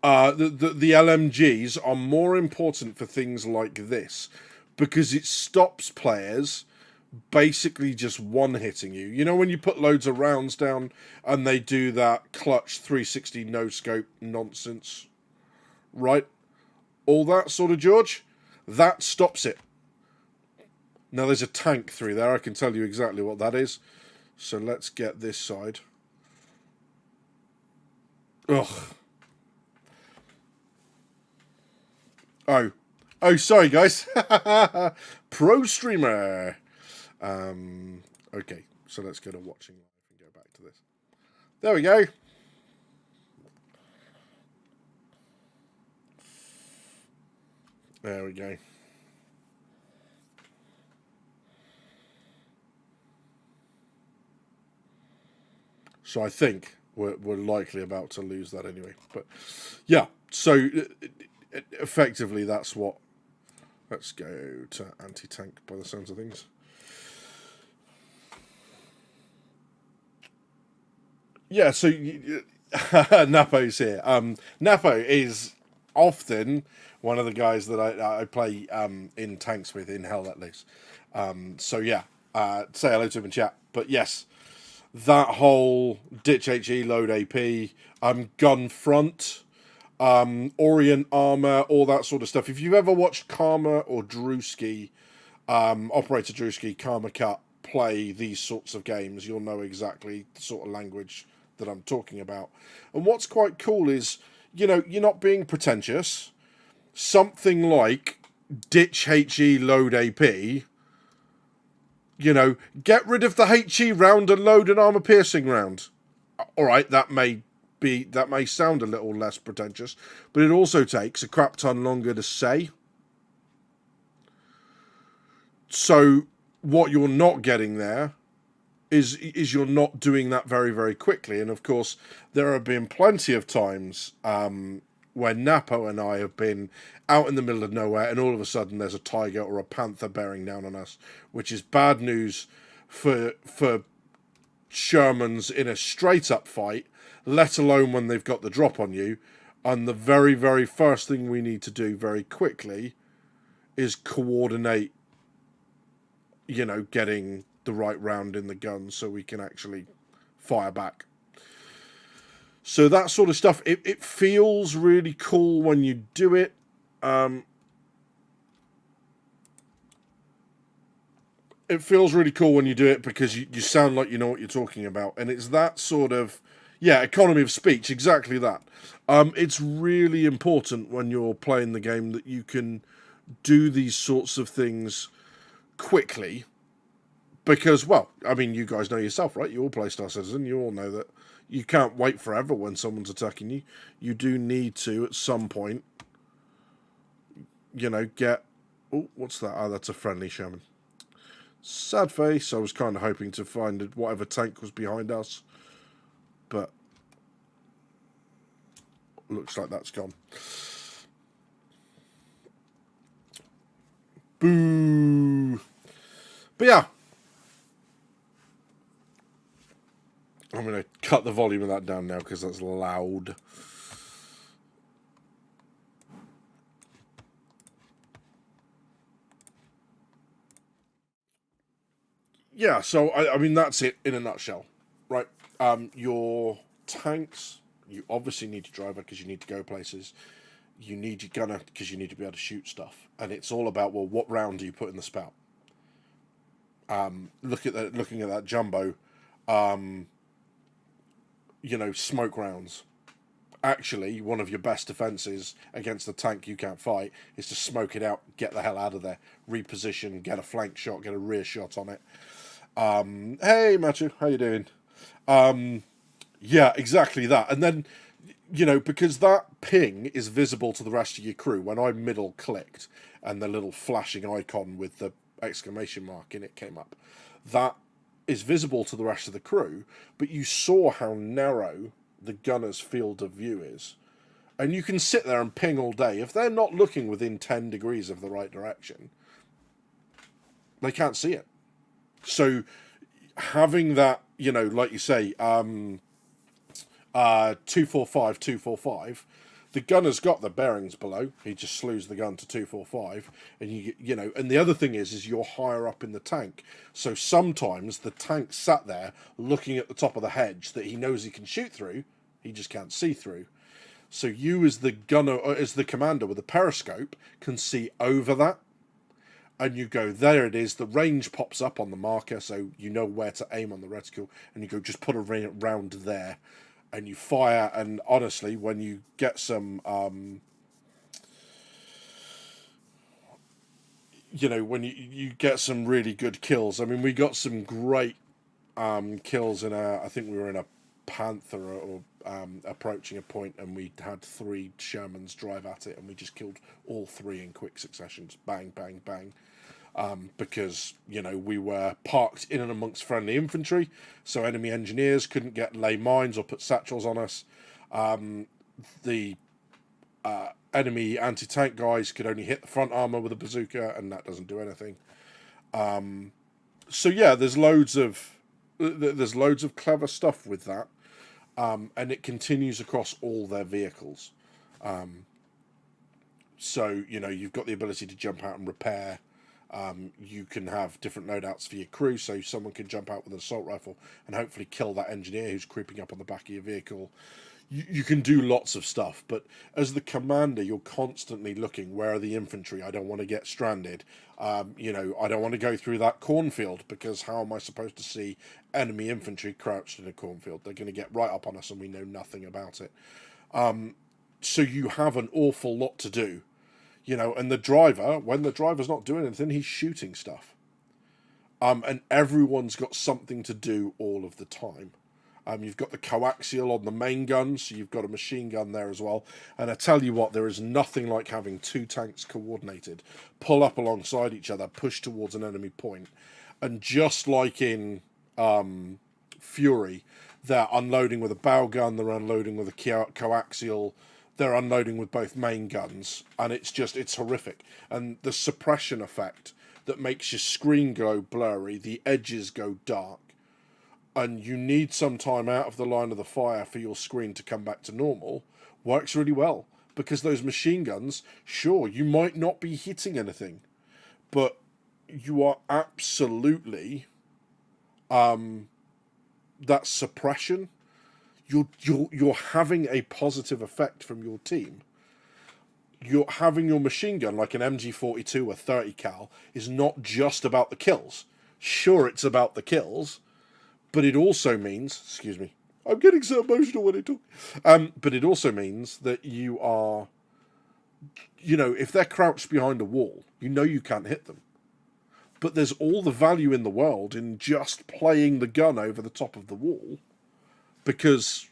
LMGs are more important for things like this, because it stops players basically just one-hitting you. You know when you put loads of rounds down and they do that clutch 360 no-scope nonsense? Right? All that sort of George? That stops it. Now there's a tank through there. I can tell you exactly what that is. So let's get this side. Ugh. Oh, sorry guys. Pro streamer. Okay, so let's go to watching live and go back to this. There we go. There we go. So I think we're likely about to lose that anyway. But yeah, so effectively that's what... Let's go to anti-tank by the sounds of things. Yeah, so Napo's here. Napo is often one of the guys that I play in tanks with, in Hell at least. So yeah, say hello to him in chat. But yes, that whole ditch HE, load AP, gun front, Orient armor, all that sort of stuff. If you've ever watched Karma or Drewski, Operator Drewski, Karma Cut play these sorts of games, you'll know exactly the sort of language that I'm talking about. And what's quite cool is, you're not being pretentious. Something like ditch HE, load AP, get rid of the HE round and load an armor piercing round. All right, that may sound a little less pretentious, but it also takes a crap ton longer to say. So what you're not getting there is you're not doing that very, very quickly. And of course, there have been plenty of times when Napo and I have been out in the middle of nowhere, and all of a sudden there's a tiger or a panther bearing down on us, which is bad news for Shermans in a straight up fight, let alone when they've got the drop on you. And the very, very first thing we need to do very quickly is coordinate, getting the right round in the gun so we can actually fire back. So that sort of stuff, it feels really cool when you do it. It feels really cool when you do it because you sound like you know what you're talking about. And it's that sort of, economy of speech, exactly that. It's really important when you're playing the game that you can do these sorts of things quickly. Because, you guys know yourself, right? You all play Star Citizen. You all know that you can't wait forever when someone's attacking you. You do need to, at some point, get... Oh, what's that? Oh, that's a friendly Sherman. Sad face. I was kind of hoping to find whatever tank was behind us. But looks like that's gone. Boo! But yeah. I'm going to cut the volume of that down now because that's loud. Yeah, so, I mean, that's it in a nutshell, right? Your tanks, you obviously need a driver because you need to go places. You need your gunner because you need to be able to shoot stuff. And it's all about, what round do you put in the spout? Looking at that jumbo, smoke rounds. Actually, one of your best defenses against the tank you can't fight is to smoke it out, get the hell out of there, reposition, get a flank shot, get a rear shot on it. Hey, Matthew, how you doing? Yeah, exactly that. And then, because that ping is visible to the rest of your crew, when I middle clicked and the little flashing icon with the exclamation mark in it came up, that is visible to the rest of the crew, but you saw how narrow the gunner's field of view is. And you can sit there and ping all day. If they're not looking within 10 degrees of the right direction, they can't see it. So having that, like you say, 245, 245, the gunner's got the bearings below. He just slews the gun to 245, and and the other thing is you're higher up in the tank. So sometimes the tank sat there looking at the top of the hedge that he knows he can shoot through, he just can't see through. So you as the gunner, or as the commander with the periscope, can see over that. And you go, there it is, the range pops up on the marker, so you know where to aim on the reticule, and you go, just put a round there. And you fire, and honestly, when you get some, when you get some really good kills. I mean, we got some great kills I think we were in a Panther or approaching a point, and we had 3 Shermans drive at it, and we just killed all 3 in quick successions. Bang, bang, bang. Because, we were parked in and amongst friendly infantry, so enemy engineers couldn't lay mines or put satchels on us. The enemy anti-tank guys could only hit the front armor with a bazooka, and that doesn't do anything. So yeah, there's loads of clever stuff with that. and it continues across all their vehicles. So, you know, you've got the ability to jump out and repair. You can have different loadouts for your crew, so someone can jump out with an assault rifle and hopefully kill that engineer who's creeping up on the back of your vehicle. You can do lots of stuff, but as the commander, you're constantly looking, where are the infantry? I don't want to get stranded. You know, I don't want to go through that cornfield, because how am I supposed to see enemy infantry crouched in a cornfield? They're going to get right up on us and we know nothing about it. So you have an awful lot to do. You know, and the driver, when the driver's not doing anything, he's shooting stuff. And everyone's got something to do all of the time. You've got the coaxial on the main gun, so you've got a machine gun there as well. And I tell you what, there is nothing like having two tanks coordinated, pull up alongside each other, push towards an enemy point. And just like in Fury, they're unloading with a bow gun, they're unloading with a coaxial, they're unloading with both main guns, and it's horrific. And the suppression effect that makes your screen go blurry, the edges go dark, and you need some time out of the line of the fire for your screen to come back to normal, works really well. Because those machine guns, sure, you might not be hitting anything, but you are absolutely that suppression. You're having a positive effect from your team. You're having your machine gun, like an MG42 or 30 cal, is not just about the kills. Sure, it's about the kills, but it also means, excuse me, I'm getting so emotional when I talk. But it also means that you are, you know, if they're crouched behind a wall, you know you can't hit them. But there's all the value in the world in just playing the gun over the top of the wall, because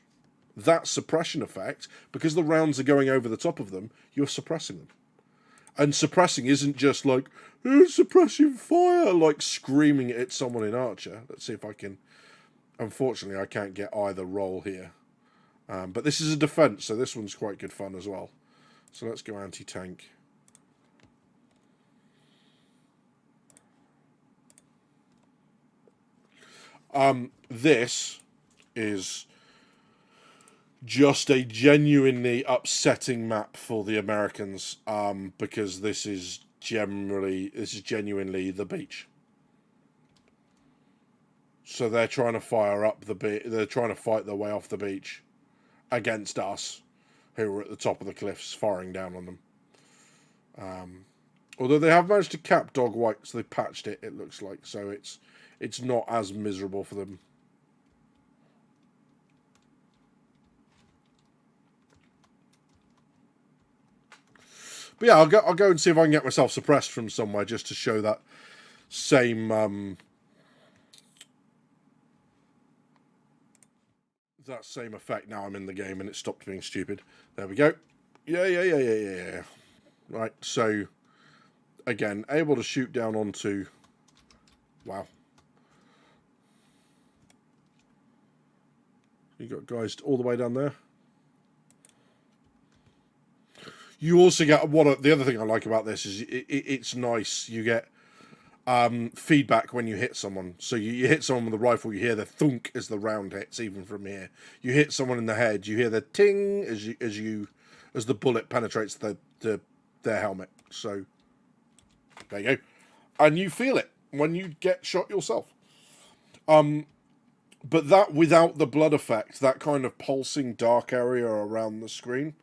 that suppression effect, because the rounds are going over the top of them, you're suppressing them. And suppressing isn't just like, suppressing fire, like screaming at someone in Archer. Let's see if I can... Unfortunately, I can't get either roll here. But this is a defense, so this one's quite good fun as well. So let's go anti-tank. This is just a genuinely upsetting map for the Americans, because this is genuinely the beach. So they're trying to fire up they're trying to fight their way off the beach against us, who are at the top of the cliffs, firing down on them. Although they have managed to cap Dog White, so they patched it, it looks like, so it's not as miserable for them. But yeah, I'll go and see if I can get myself suppressed from somewhere, just to show that same effect. Now I'm in the game and it stopped being stupid. There we go. Yeah. Right, so again, able to shoot down onto... Wow. You got guys all the way down there. You also get the other thing I like about this is it's nice. You get feedback when you hit someone. So you hit someone with a rifle, you hear the thunk as the round hits, even from here. You hit someone in the head, you hear the ting as the bullet penetrates their helmet. So there you go, and you feel it when you get shot yourself. But that without the blood effect, that kind of pulsing dark area around the screen.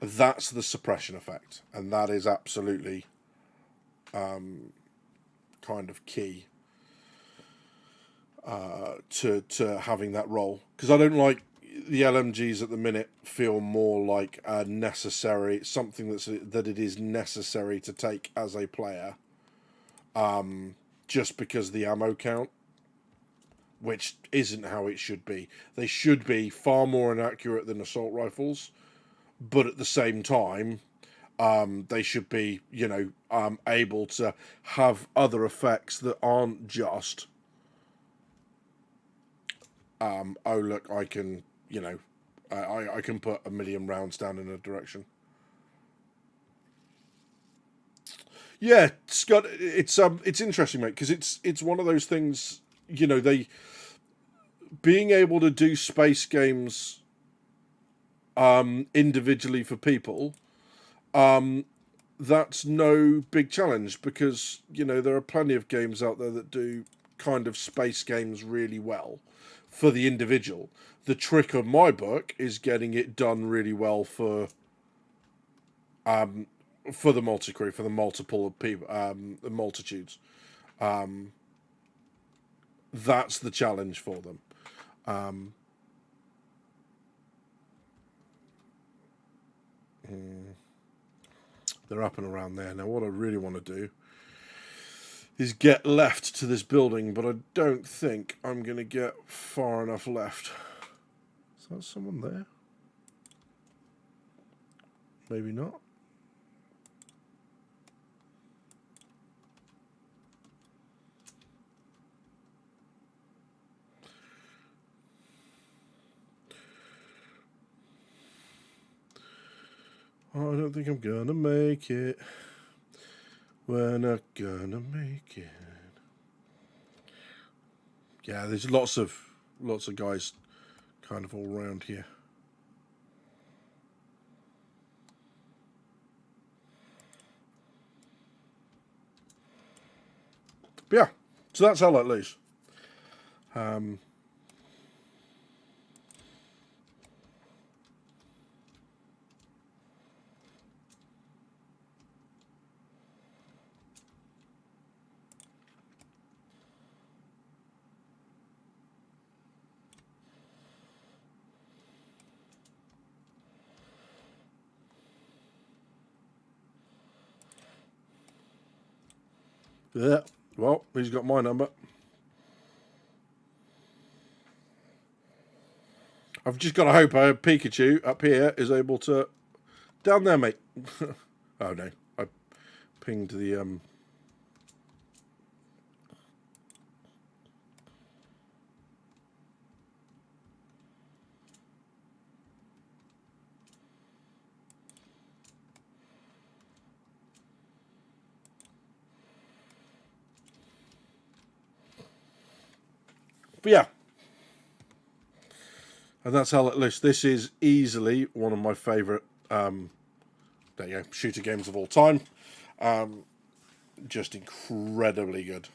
That's the suppression effect, and that is absolutely kind of key to having that role, because I don't like the LMGs at the minute. Feel more like a necessary, something that it is necessary to take as a player, just because the ammo count, which isn't how it should be. They should be far more inaccurate than assault rifles, but at the same time, they should be, able to have other effects that aren't just, oh look, I can, I can put 1 million rounds down in a direction. Yeah, Scott, it's interesting, mate, because it's one of those things. being able to do space games individually for people, that's no big challenge, because there are plenty of games out there that do kind of space games really well for the individual. The trick of my book is getting it done really well for the multi-crew, for the multiple of people, the multitudes. That's the challenge for them. They're up and around there. Now, what I really want to do is get left to this building, but I don't think I'm going to get far enough left. Is that someone there? Maybe not. Oh, I don't think I'm gonna make it. We're not gonna make it. Yeah, there's lots of guys kind of all around here. But yeah, so that's how Let Loose. Yeah, well, he's got my number. I've just got to hope Pikachu up here is able to... Down there, mate. Oh, no. I pinged the... But yeah. And that's how Let Loose. This is easily one of my favourite shooter games of all time. Just incredibly good.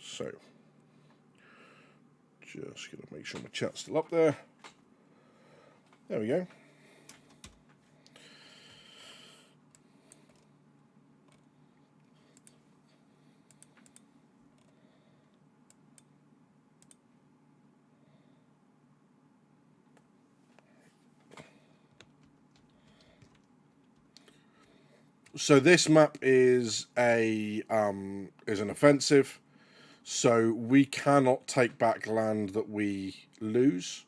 So, just going to make sure my chat's still up there. There we go. So this map is an offensive. So we cannot take back land that we lose.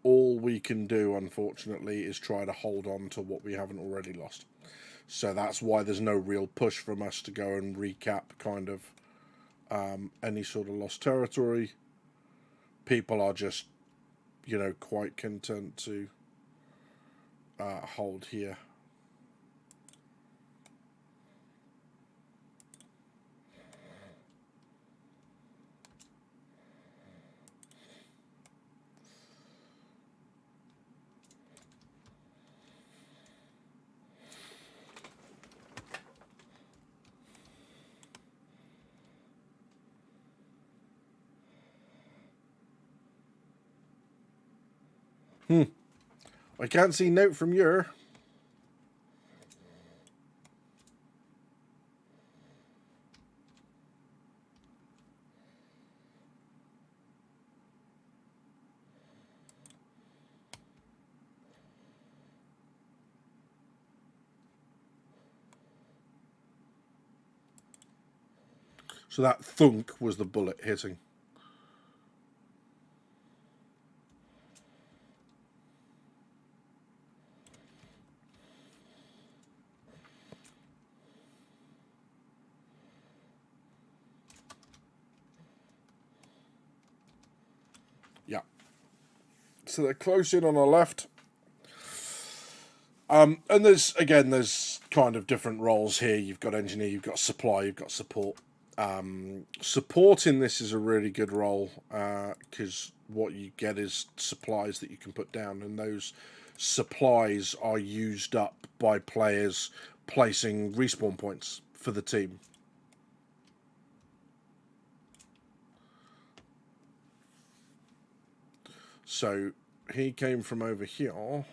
All we can do, unfortunately, is try to hold on to what we haven't already lost. So that's why there's no real push from us to go and recap kind of any sort of lost territory. People are just, quite content to hold here. I can't see note from your. So that thunk was the bullet hitting. So they're close in on our left. And there's kind of different roles here. You've got engineer, you've got supply, you've got support. Support in this is a really good role because what you get is supplies that you can put down, and those supplies are used up by players placing respawn points for the team. So he came from over here.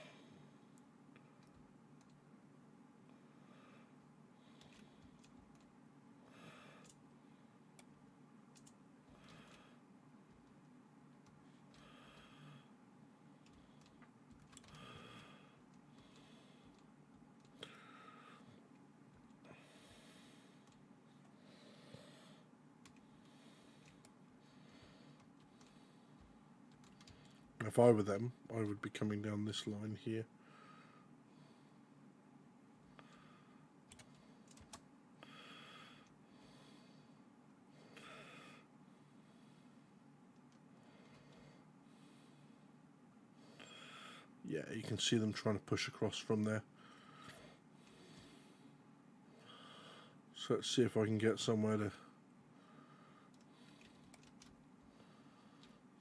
If I were them, I would be coming down this line here. Yeah, you can see them trying to push across from there. So let's see if I can get somewhere to...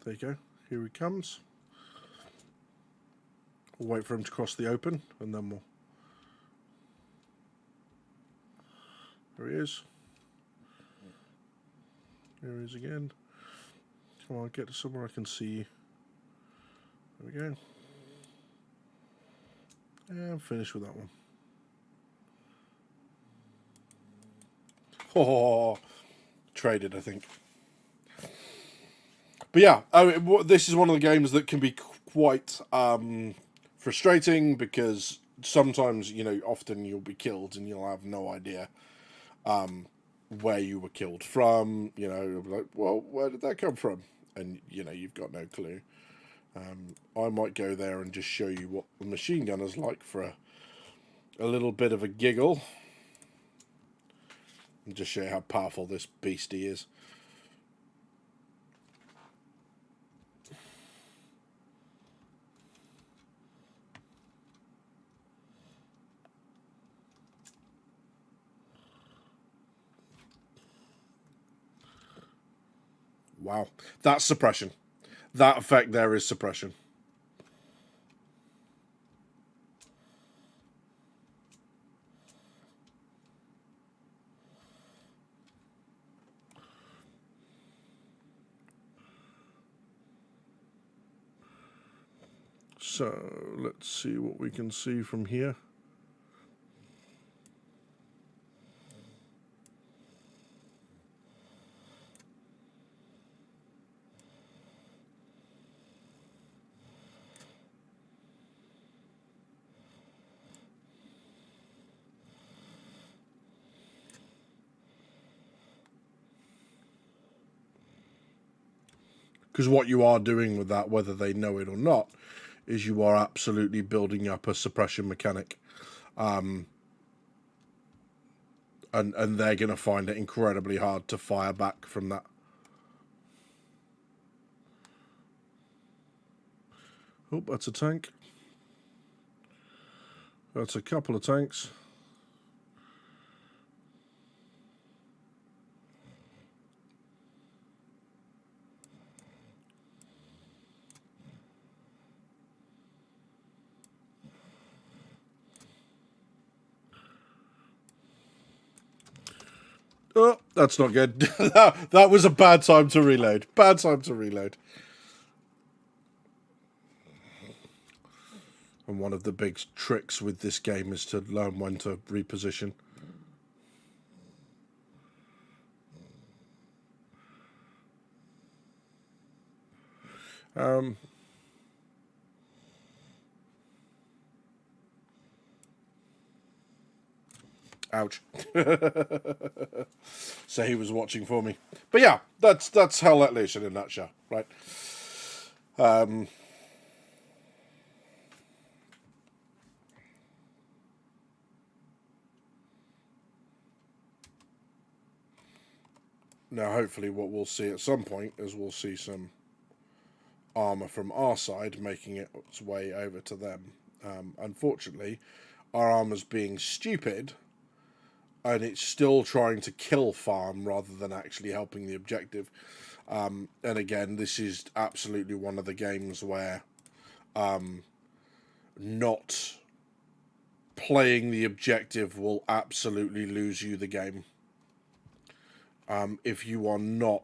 There you go. Here he comes. We'll wait for him to cross the open, and then we'll... There he is. There he is again. Come on, get to somewhere I can see you. There we go. And I'm finished with that one. Oh, traded, I think. But yeah, this is one of the games that can be quite frustrating because sometimes, often you'll be killed and you'll have no idea where you were killed from. Like, well, where did that come from? And, you've got no clue. I might go there and just show you what the machine gunner's like for a little bit of a giggle. And just show you how powerful this beastie is. Wow, that's suppression. That effect there is suppression. So let's see what we can see from here. Because what you are doing with that, whether they know it or not, is you are absolutely building up a suppression mechanic. And they're going to find it incredibly hard to fire back from that. Oh, that's a tank. That's a couple of tanks. Oh, that's not good. That was a bad time to reload. Bad time to reload. And one of the big tricks with this game is to learn when to reposition. Ouch. So he was watching for me. But yeah, that's Hell Let Loose in a nutshell, right? Now, hopefully what we'll see at some point is we'll see some armor from our side, making its way over to them. Unfortunately, our armor's being stupid, and it's still trying to kill farm rather than actually helping the objective. And again, this is absolutely one of the games where not playing the objective will absolutely lose you the game. If you are not,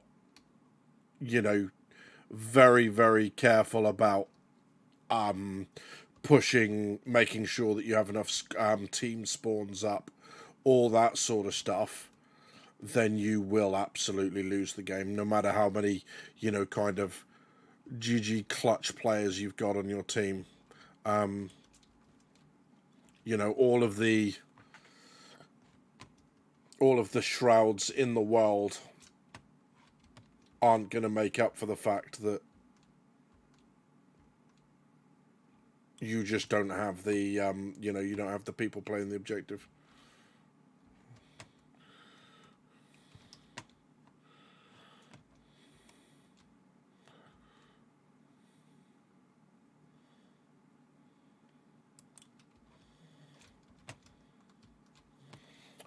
very, very careful about pushing, making sure that you have enough team spawns up, all that sort of stuff, then you will absolutely lose the game, no matter how many, kind of GG clutch players you've got on your team. All of the shrouds in the world aren't going to make up for the fact that you just don't have the, you don't have the people playing the objective.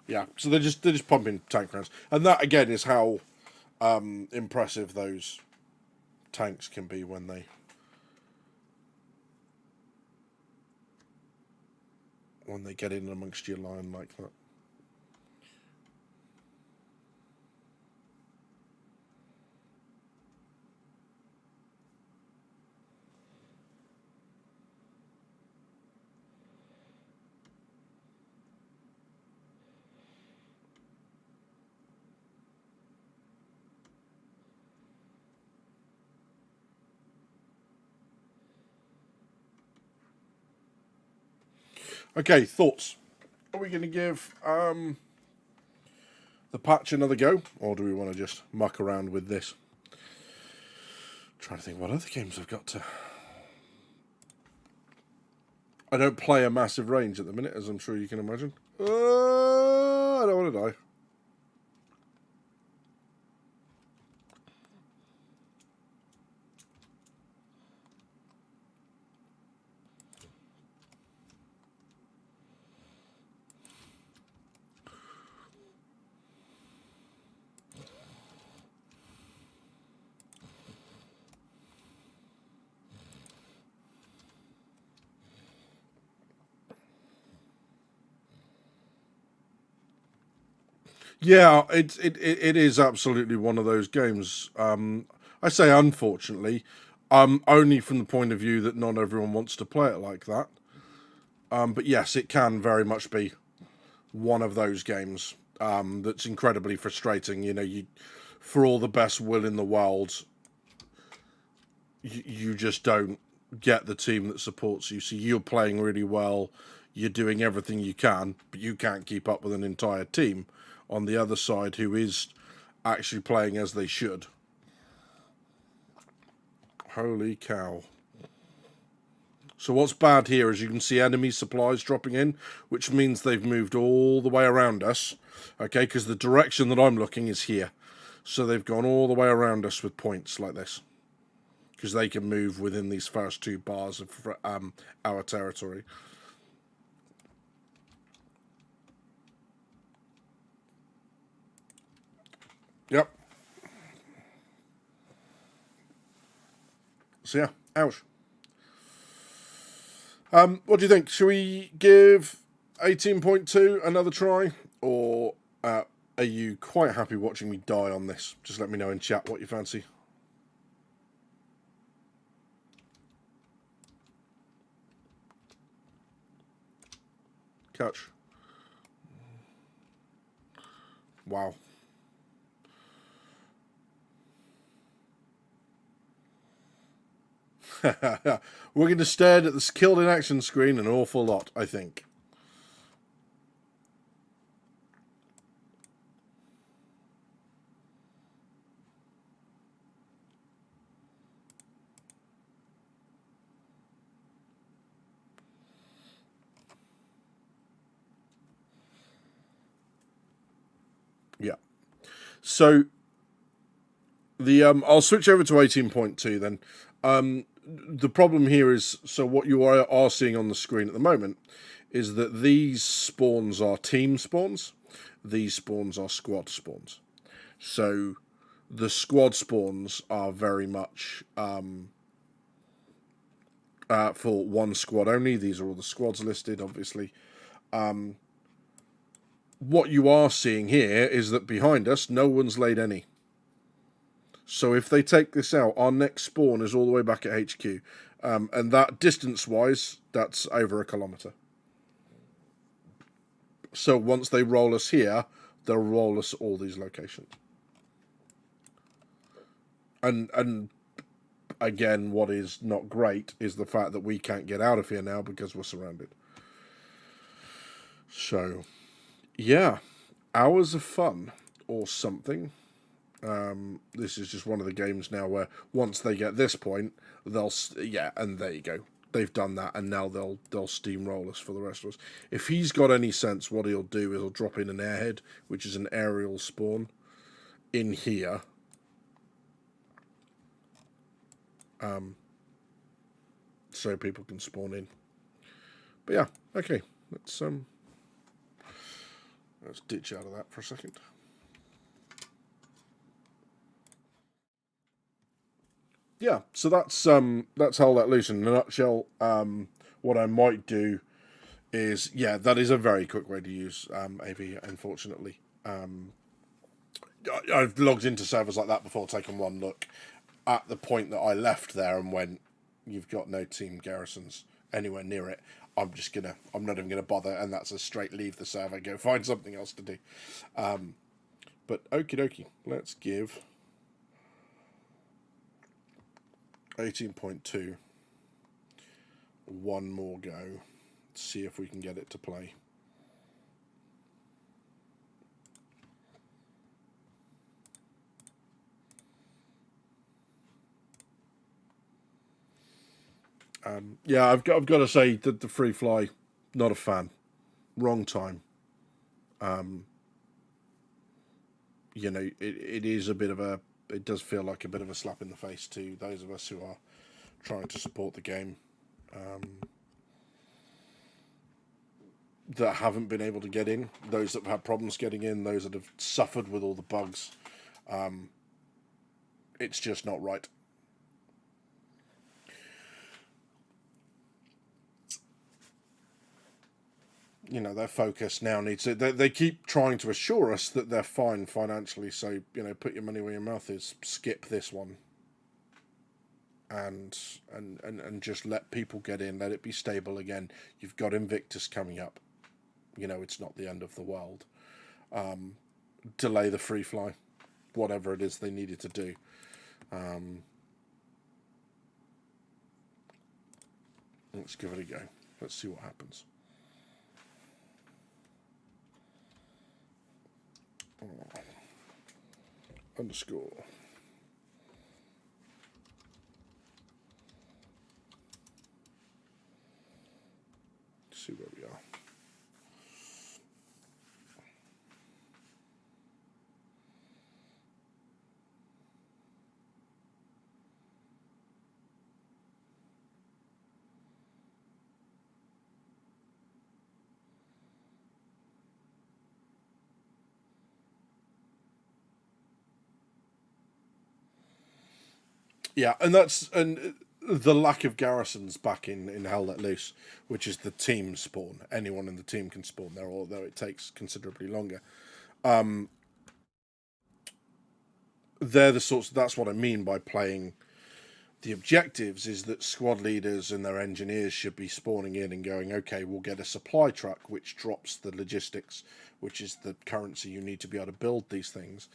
Yeah, so they're just pumping tank rounds, and that again is how impressive those tanks can be when they get in amongst your line like that. Okay, thoughts. Are we going to give the patch another go, or do we want to just muck around with this? Trying to think what other games I've got to. I don't play a massive range at the minute, as I'm sure you can imagine. I don't want to die. Yeah, it is absolutely one of those games. I say unfortunately, only from the point of view that not everyone wants to play it like that. But yes, it can very much be one of those games that's incredibly frustrating. You for all the best will in the world, you just don't get the team that supports you. So you're playing really well, you're doing everything you can, but you can't keep up with an entire team on the other side who is actually playing as they should. Holy cow. So what's bad here is you can see enemy supplies dropping in, which means they've moved all the way around us. Okay, because the direction that I'm looking is here. So they've gone all the way around us with points like this. Because they can move within these first 2 bars of our territory. Yep. So yeah, ouch. What do you think? Should we give 18.2 another try? Or are you quite happy watching me die on this? Just let me know in chat what you fancy. Catch. Wow. We're going to stare at this killed in action screen an awful lot, I think. Yeah. So the I'll switch over to 18.2 then. The problem here is, so what you are seeing on the screen at the moment is that these spawns are team spawns, these spawns are squad spawns. So the squad spawns are very much for one squad only. These are all the squads listed, obviously. What you are seeing here is that behind us, no one's laid any. So if they take this out, our next spawn is all the way back at HQ. And that distance-wise, that's over 1 kilometre. So once they roll us here, they'll roll us all these locations. And again, what is not great is the fact that we can't get out of here now because we're surrounded. So, yeah, hours of fun or something. This is just one of the games now where once they get this point, they'll and there you go. They've done that, and now they'll steamroll us for the rest of us. If he's got any sense, what he'll do is he'll drop in an airhead, which is an aerial spawn, in here. So people can spawn in. But yeah, okay. Let's ditch out of that for a second. Yeah, so that's Hell Let Loose in a nutshell. What I might do is, yeah, that is a very quick way to use AV, unfortunately. I've logged into servers like that before, taken one look at the point that I left there and went, you've got no team garrisons anywhere near it. I'm not even gonna bother, and that's a straight leave the server, go find something else to do. But okie dokie, let's give 18.2 one more go. See if we can get it to play. Yeah, I've got to say that the free fly, not a fan. Wrong time. It is a bit of a. It does feel like a bit of a slap in the face to those of us who are trying to support the game, that haven't been able to get in. Those that have had problems getting in. Those that have suffered with all the bugs. It's just not right. Their focus now needs to. They keep trying to assure us that they're fine financially. So put your money where your mouth is. Skip this one. And just let people get in. Let it be stable again. You've got Invictus coming up. It's not the end of the world. Delay the free fly, whatever it is they needed to do. Let's give it a go. Let's see what happens. Underscore. See where we are. Yeah, and the lack of garrisons back in Hell Let Loose, which is the team spawn. Anyone in the team can spawn there, although it takes considerably longer. They're the sorts. That's what I mean by playing the objectives. Is that squad leaders and their engineers should be spawning in and going, okay, we'll get a supply truck which drops the logistics, which is the currency you need to be able to build these things.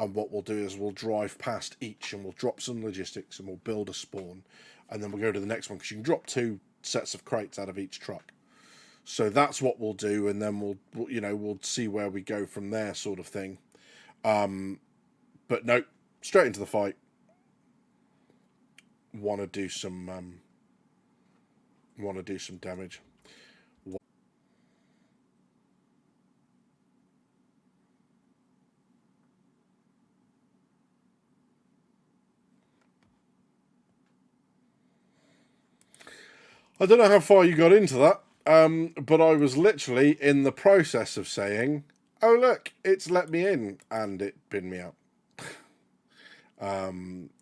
And what we'll do is we'll drive past each and we'll drop some logistics and we'll build a spawn. And then we'll go to the next one because you can drop 2 sets of crates out of each truck. So that's what we'll do. And then we'll see where we go from there, sort of thing. But no, straight into the fight. Want to do some damage. I don't know how far you got into that, but I was literally in the process of saying, "Oh look, it's let me in," and it binned me out.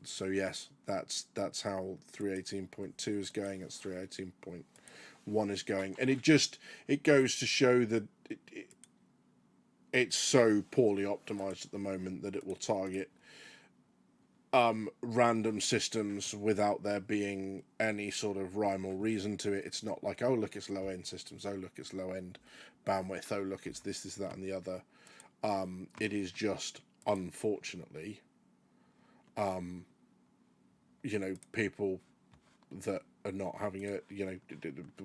So yes, that's how 318.2 is going. It's 318.1 is going, and it goes to show that it's so poorly optimized at the moment that it will target random systems without there being any sort of rhyme or reason to it. It's not like, oh look, it's low end systems, oh look, it's low end bandwidth, oh look, it's this, that, and the other. It is just, unfortunately, people that are not having it,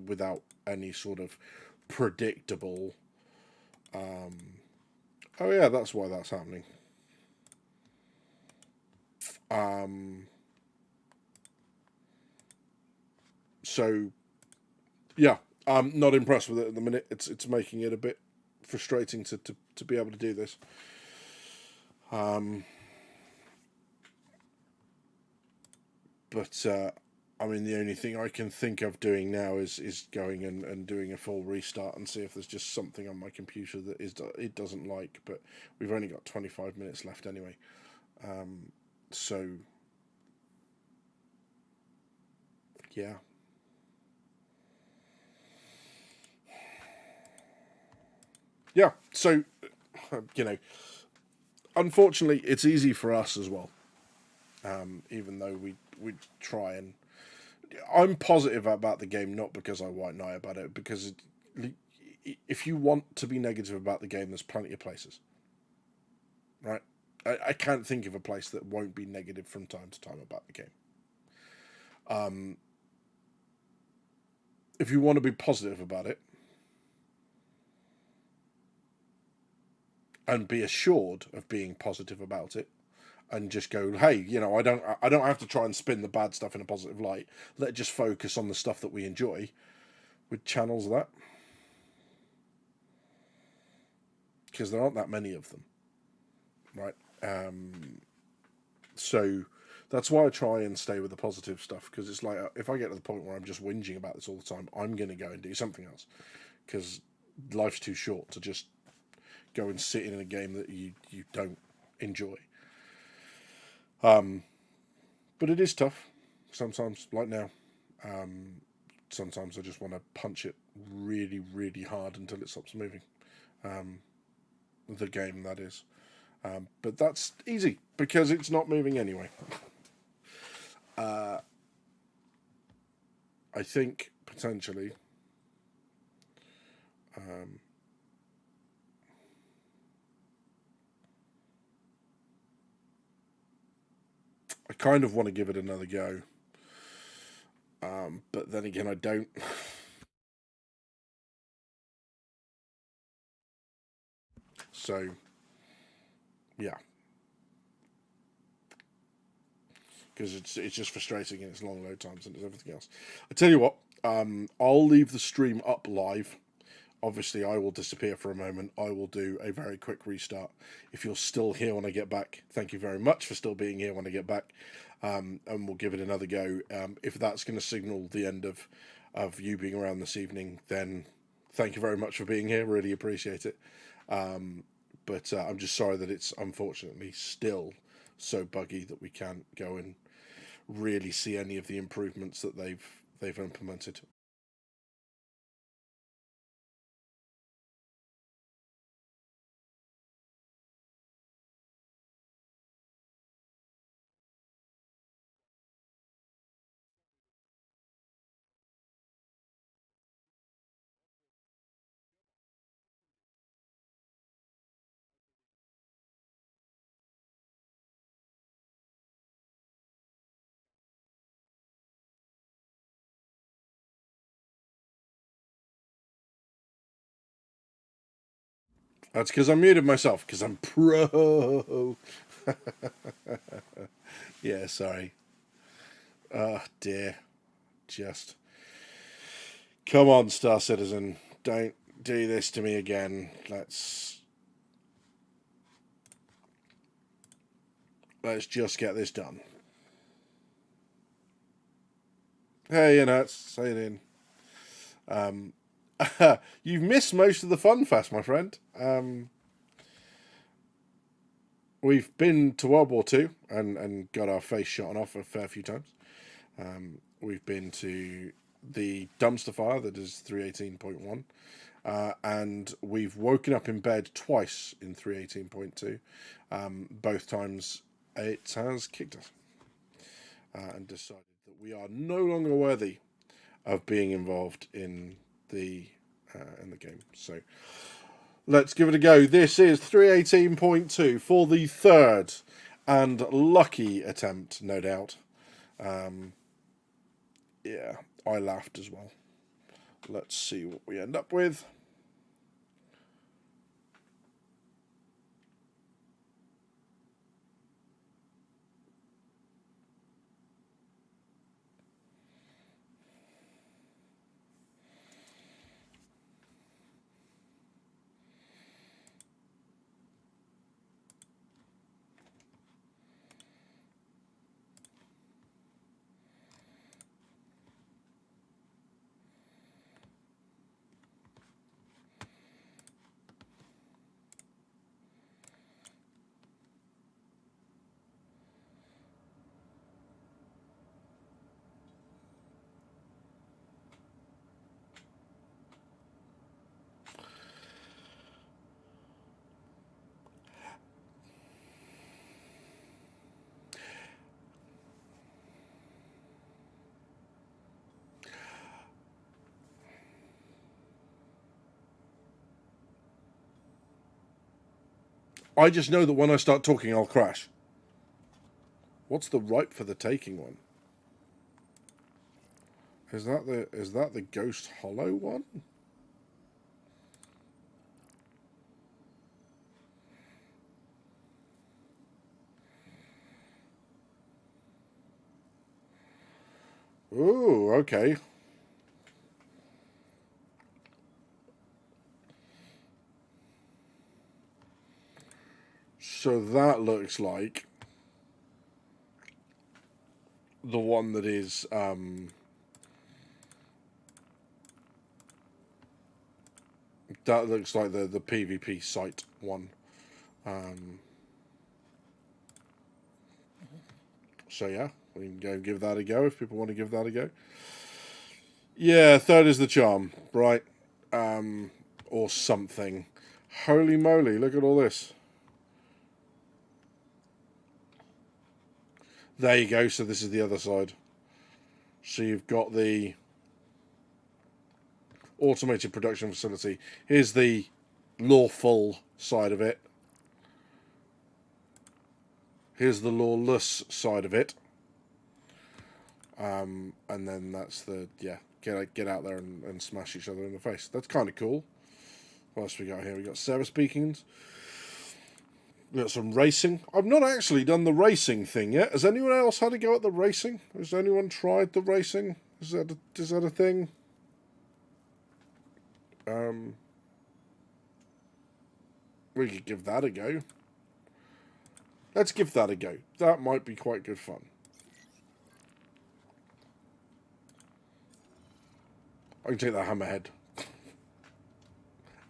without any sort of predictable. Oh yeah, that's why that's happening. So yeah, I'm not impressed with it at the minute. It's making it a bit frustrating to be able to do this. But I mean, the only thing I can think of doing now is going and doing a full restart and see if there's just something on my computer that it doesn't like. But we've only got 25 minutes left anyway, so yeah. Yeah, so unfortunately, it's easy for us as well. Even though we try and, I'm positive about the game, not because I white knight about it, because if you want to be negative about the game, there's plenty of places, right? I can't think of a place that won't be negative from time to time about the game. If you want to be positive about it, and be assured of being positive about it, and just go, hey, I don't have to try and spin the bad stuff in a positive light. Let's just focus on the stuff that we enjoy. With channels that, because there aren't that many of them, right? So that's why I try and stay with the positive stuff, because it's like, if I get to the point where I'm just whinging about this all the time, I'm going to go and do something else, because life's too short to just go and sit in a game that you don't enjoy. But it is tough sometimes, like now. Sometimes I just want to punch it really, really hard until it stops moving. The game, that is. But that's easy, because it's not moving anyway. I think, potentially, I kind of want to give it another go. But then again, I don't. So, yeah. Because it's just frustrating, and it's long load times, and it's everything else. I tell you what, I'll leave the stream up live. Obviously, I will disappear for a moment. I will do a very quick restart. If you're still here when I get back, thank you very much for still being here when I get back. And we'll give it another go. If that's going to signal the end of you being around this evening, then thank you very much for being here. Really appreciate it. But I'm just sorry that it's unfortunately still so buggy that we can't go and really see any of the improvements that they've implemented. That's because I muted myself, because I'm pro. Yeah, sorry. Oh, dear. Just. Come on, Star Citizen. Don't do this to me again. Let's just get this done. Hey, Nuts. Say it in. You've missed most of the fun fest, my friend. We've been to World War Two and got our face shot off a fair few times. We've been to the dumpster fire that is 318.1. And we've woken up in bed twice in 318.2. Both times it has kicked us and decided that we are no longer worthy of being involved in the game. So let's give it a go. This is 318.2 for the third and lucky attempt, no doubt. Yeah, I laughed as well. Let's see what we end up with. I just know that when I start talking, I'll crash. What's the ripe for the taking one? Is that the Ghost Hollow one? Ooh, okay. So that looks like the one that is that looks like the PvP site one. So yeah, we can go give that a go if people want to give that a go. Yeah, third is the charm, right? Or something. Holy moly, look at all this. There you go, so this is the other side. So you've got the automated production facility. Here's the lawful side of it. Here's the lawless side of it. And then that's the, yeah, get out there and smash each other in the face. That's kind of cool. What else we got here? We got service beacons. We got some racing. I've not actually done the racing thing yet. Has anyone else had a go at the racing? Has anyone tried the racing? Is that a thing? We could give that a go. Let's give that a go. That might be quite good fun. I can take that hammerhead.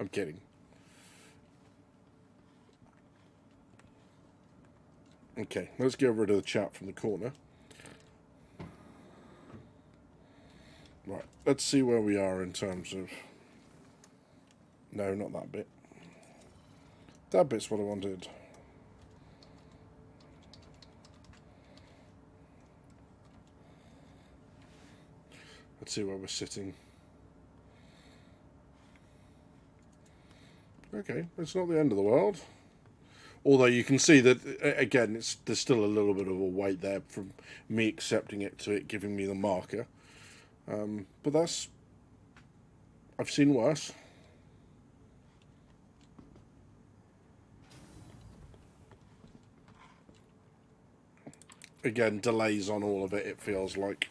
I'm kidding. Okay, let's get rid of the chat from the corner. Right, let's see where we are in terms of... No, not that bit. That bit's what I wanted. Let's see where we're sitting. Okay, it's not the end of the world. Although you can see that, again, there's still a little bit of a wait there from me accepting it to it giving me the marker. But that's... I've seen worse. Again, delays on all of it, it feels like.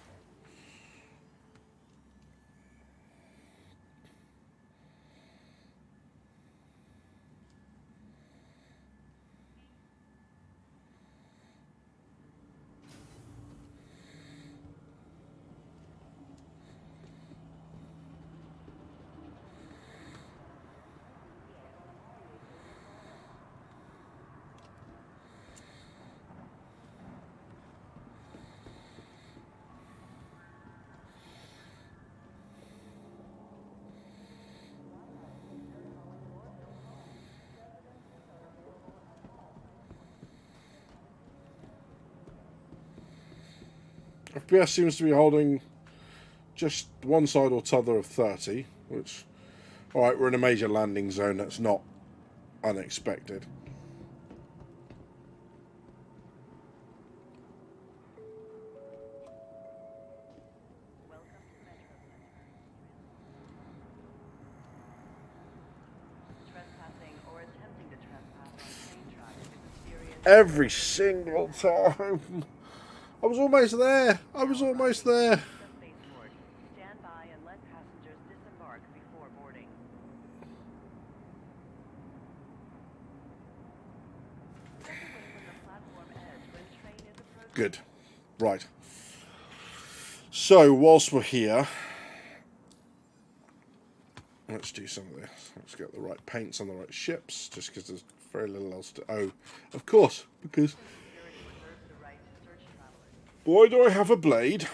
FPS seems to be holding just one side or t'other of 30, which, alright, we're in a major landing zone, that's not unexpected. Every single time. I was almost there. I was almost there. Stand by and let passengers disembark before boarding. Step away from the platform edge when train is approaching. Good. Right. So, whilst we're here, let's do some of this. Let's get the right paints on the right ships, just because there's very little else to... Oh, of course, because... Security reserves the right to search travelers. Boy, do I have a blade.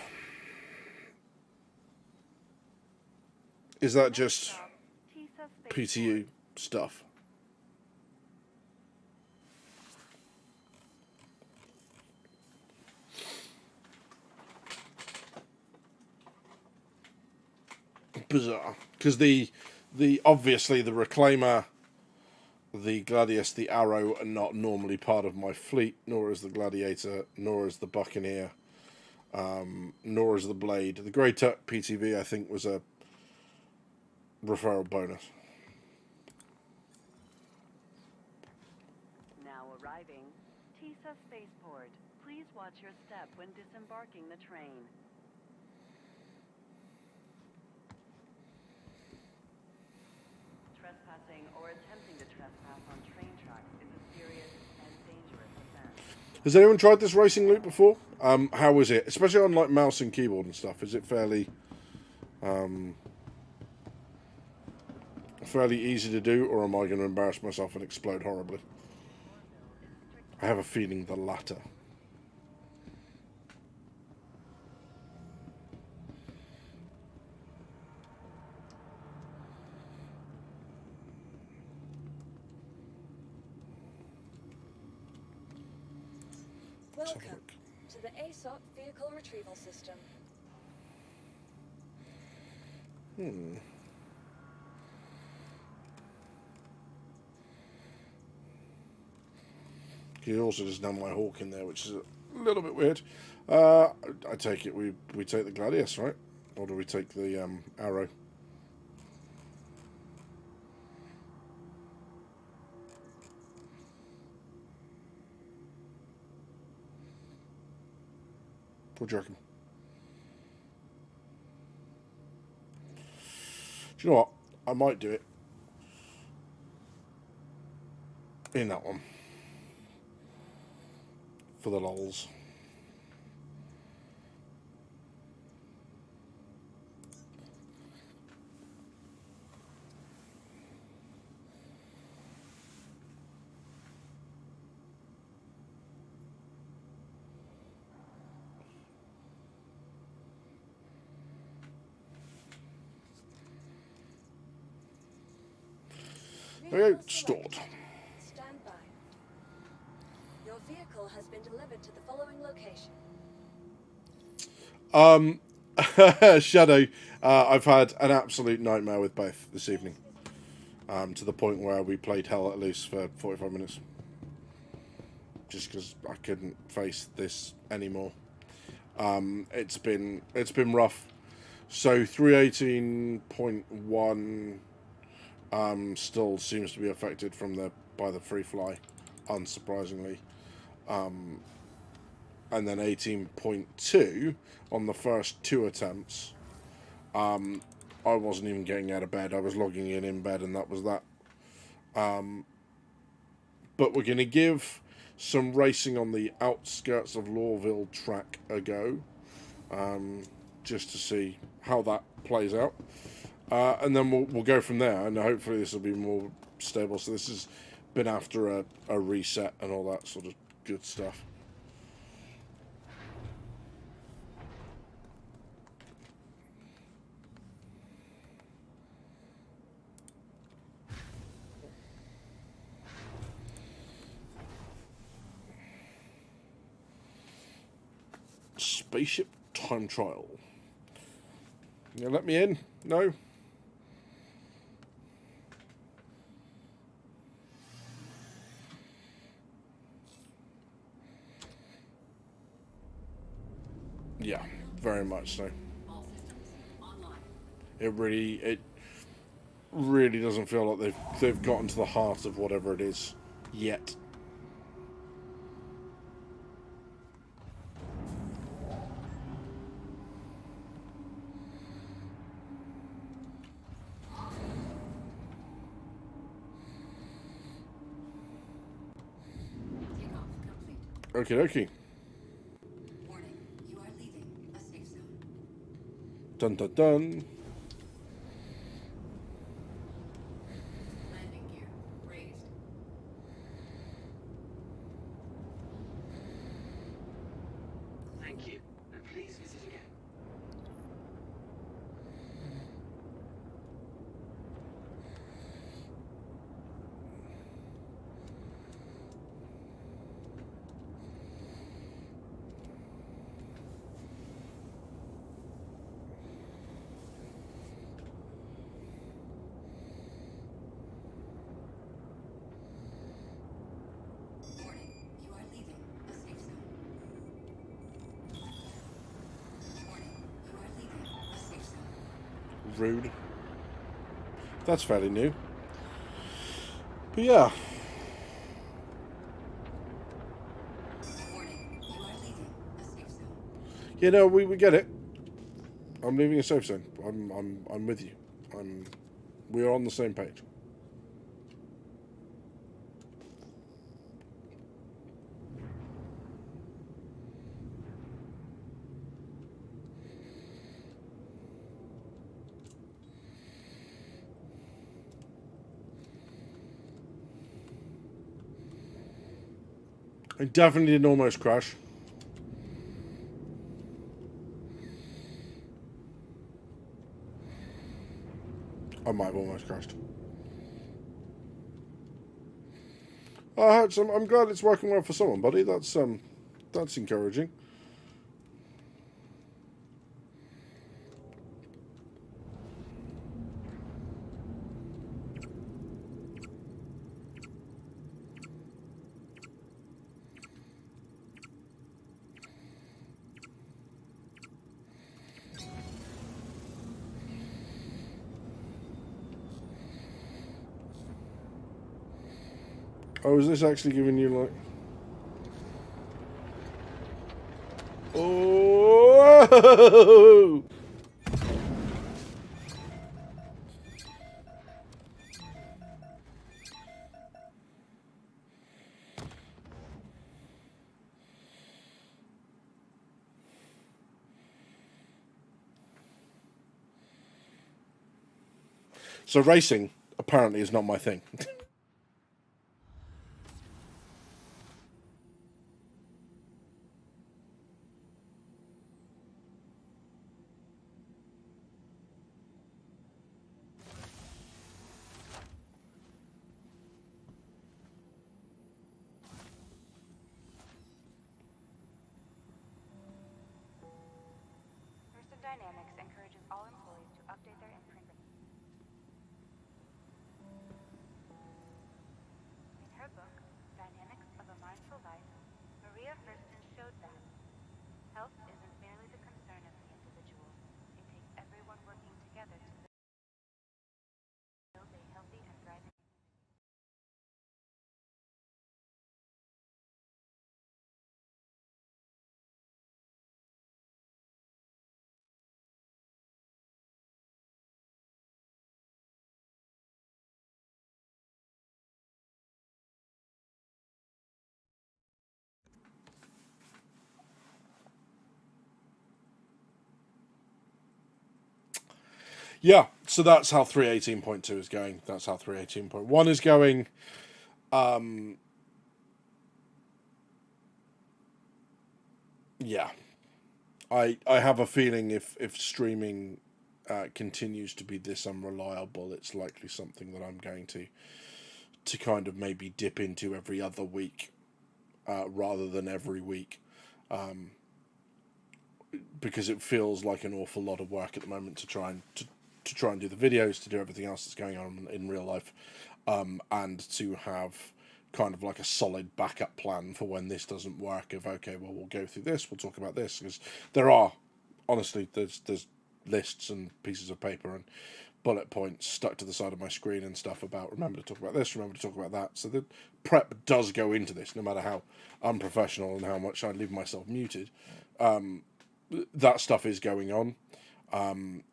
Is that just Stop. TISA PTU stuff? Bizarre. Because the obviously the Reclaimer, the Gladius, the Arrow are not normally part of my fleet, nor is the Gladiator, nor is the Buccaneer, nor is the Blade. The Grey Turk PTV, I think, was a referral bonus. Now arriving. TISA Spaceport. Please watch your step when disembarking the train. Trespassing or attempting to trespass on train tracks is a serious and dangerous offense. Has anyone tried this racing loop before? How is it? Especially on like mouse and keyboard and stuff. Is it fairly fairly easy to do, or am I going to embarrass myself and explode horribly? I have a feeling the latter. Let's have a Welcome look. to the ASOP Vehicle Retrieval System. He also doesn't have my Hawk in there, which is a little bit weird. I take it we take the Gladius, right? Or do we take the Arrow? What do you reckon? Do you know what? I might do it in that one. For the lols. There we go, stored. Stand by. Your vehicle has been delivered to the following location. Shadow, I've had an absolute nightmare with both this evening. To the point where we played Hell Let Loose for 45 minutes. Just because I couldn't face this anymore. It's been rough. So 318.1 still seems to be affected by the free fly, unsurprisingly. And then 18.2 on the first two attempts. I wasn't even getting out of bed. I was logging in bed, and that was that. But we're going to give some racing on the outskirts of Lawville track a go, just to see how that plays out. And then we'll go from there, and hopefully this will be more stable. So this has been after a reset and all that sort of good stuff. Spaceship time trial. You let me in? No? Yeah, very much so. It really doesn't feel like they've gotten to the heart of whatever it is yet. Okie dokie. Warning, you are leaving a safe zone. Dun dun dun. Landing gear raised. Thank you, and please visit again. Warning, you are leaving a safe zone. Warning, you are leaving a safe zone. Rude. That's fairly new. But yeah. Warning, you are leaving a safe zone. You know, we get it. I'm leaving a safe zone. I'm with you. We're on the same page. I definitely didn't almost crash. I might have almost crashed. I'm glad it's working well for someone, buddy. That's encouraging. Oh, is this actually giving you like? Oh! So racing apparently is not my thing. Thurston Dynamics encourages all employees to update their imprint. In her book, Dynamics of a Mindful Life, Maria Thurston showed that health isn't merely the concern of the individual. It takes everyone working together to build a healthy and thriving community. Yeah, so that's how 318.2 is going. That's how 318.1 is going. Yeah. I have a feeling if streaming continues to be this unreliable, it's likely something that I'm going to kind of maybe dip into every other week rather than every week. because it feels like an awful lot of work at the moment to try and do the videos, to do everything else that's going on in real life, and to have kind of like a solid backup plan for when this doesn't work. Of okay, well, we'll go through this, we'll talk about this, because there are, honestly, there's lists and pieces of paper and bullet points stuck to the side of my screen and stuff about remember to talk about this, remember to talk about that. So the prep does go into this, no matter how unprofessional and how much I leave myself muted. That stuff is going on, and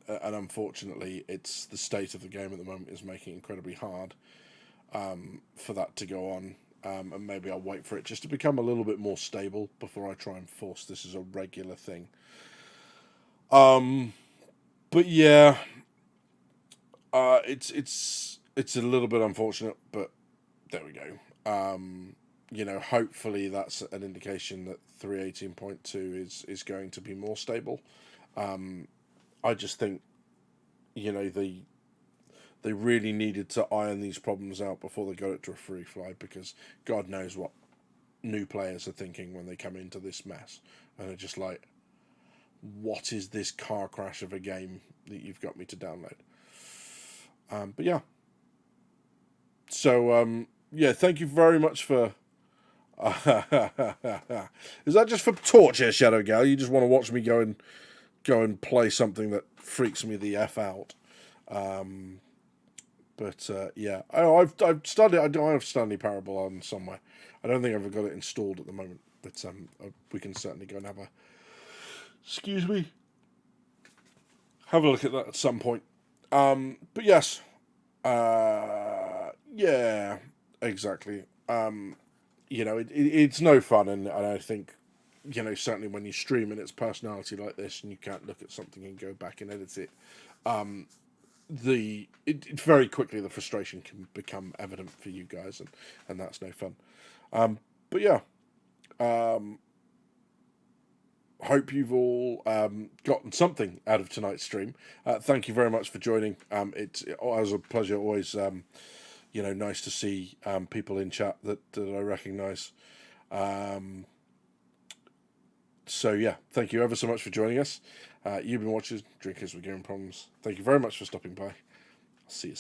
unfortunately, it's the state of the game at the moment is making it incredibly hard for that to go on. And maybe I'll wait for it just to become a little bit more stable before I try and force this as a regular thing. But yeah, it's a little bit unfortunate, but there we go. You know, hopefully that's an indication that 3.18.2 is going to be more stable. I just think, you know, they really needed to iron these problems out before they got it to a free fly, because God knows what new players are thinking when they come into this mess, and they're just like, what is this car crash of a game that you've got me to download? But yeah. So, yeah, thank you very much for... Is that just for torture, Shadow Gal? You just want to watch me go and play something that freaks me the F out? But yeah, I've studied. I have Stanley Parable on somewhere. I don't think I've got it installed at the moment, but we can certainly go and have a... Excuse me. Have a look at that at some point. But yes, yeah, exactly. You know, it's no fun, and I think, you know, certainly when you stream and it's personality like this, and you can't look at something and go back and edit it, it very quickly the frustration can become evident for you guys, and that's no fun. But yeah, hope you've all gotten something out of tonight's stream. Thank you very much for joining. It was a pleasure always. You know, nice to see people in chat that I recognise. So yeah, thank you ever so much for joining us. You've been watching Drinkers with Gaming Problems. Thank you very much for stopping by. I'll see you soon.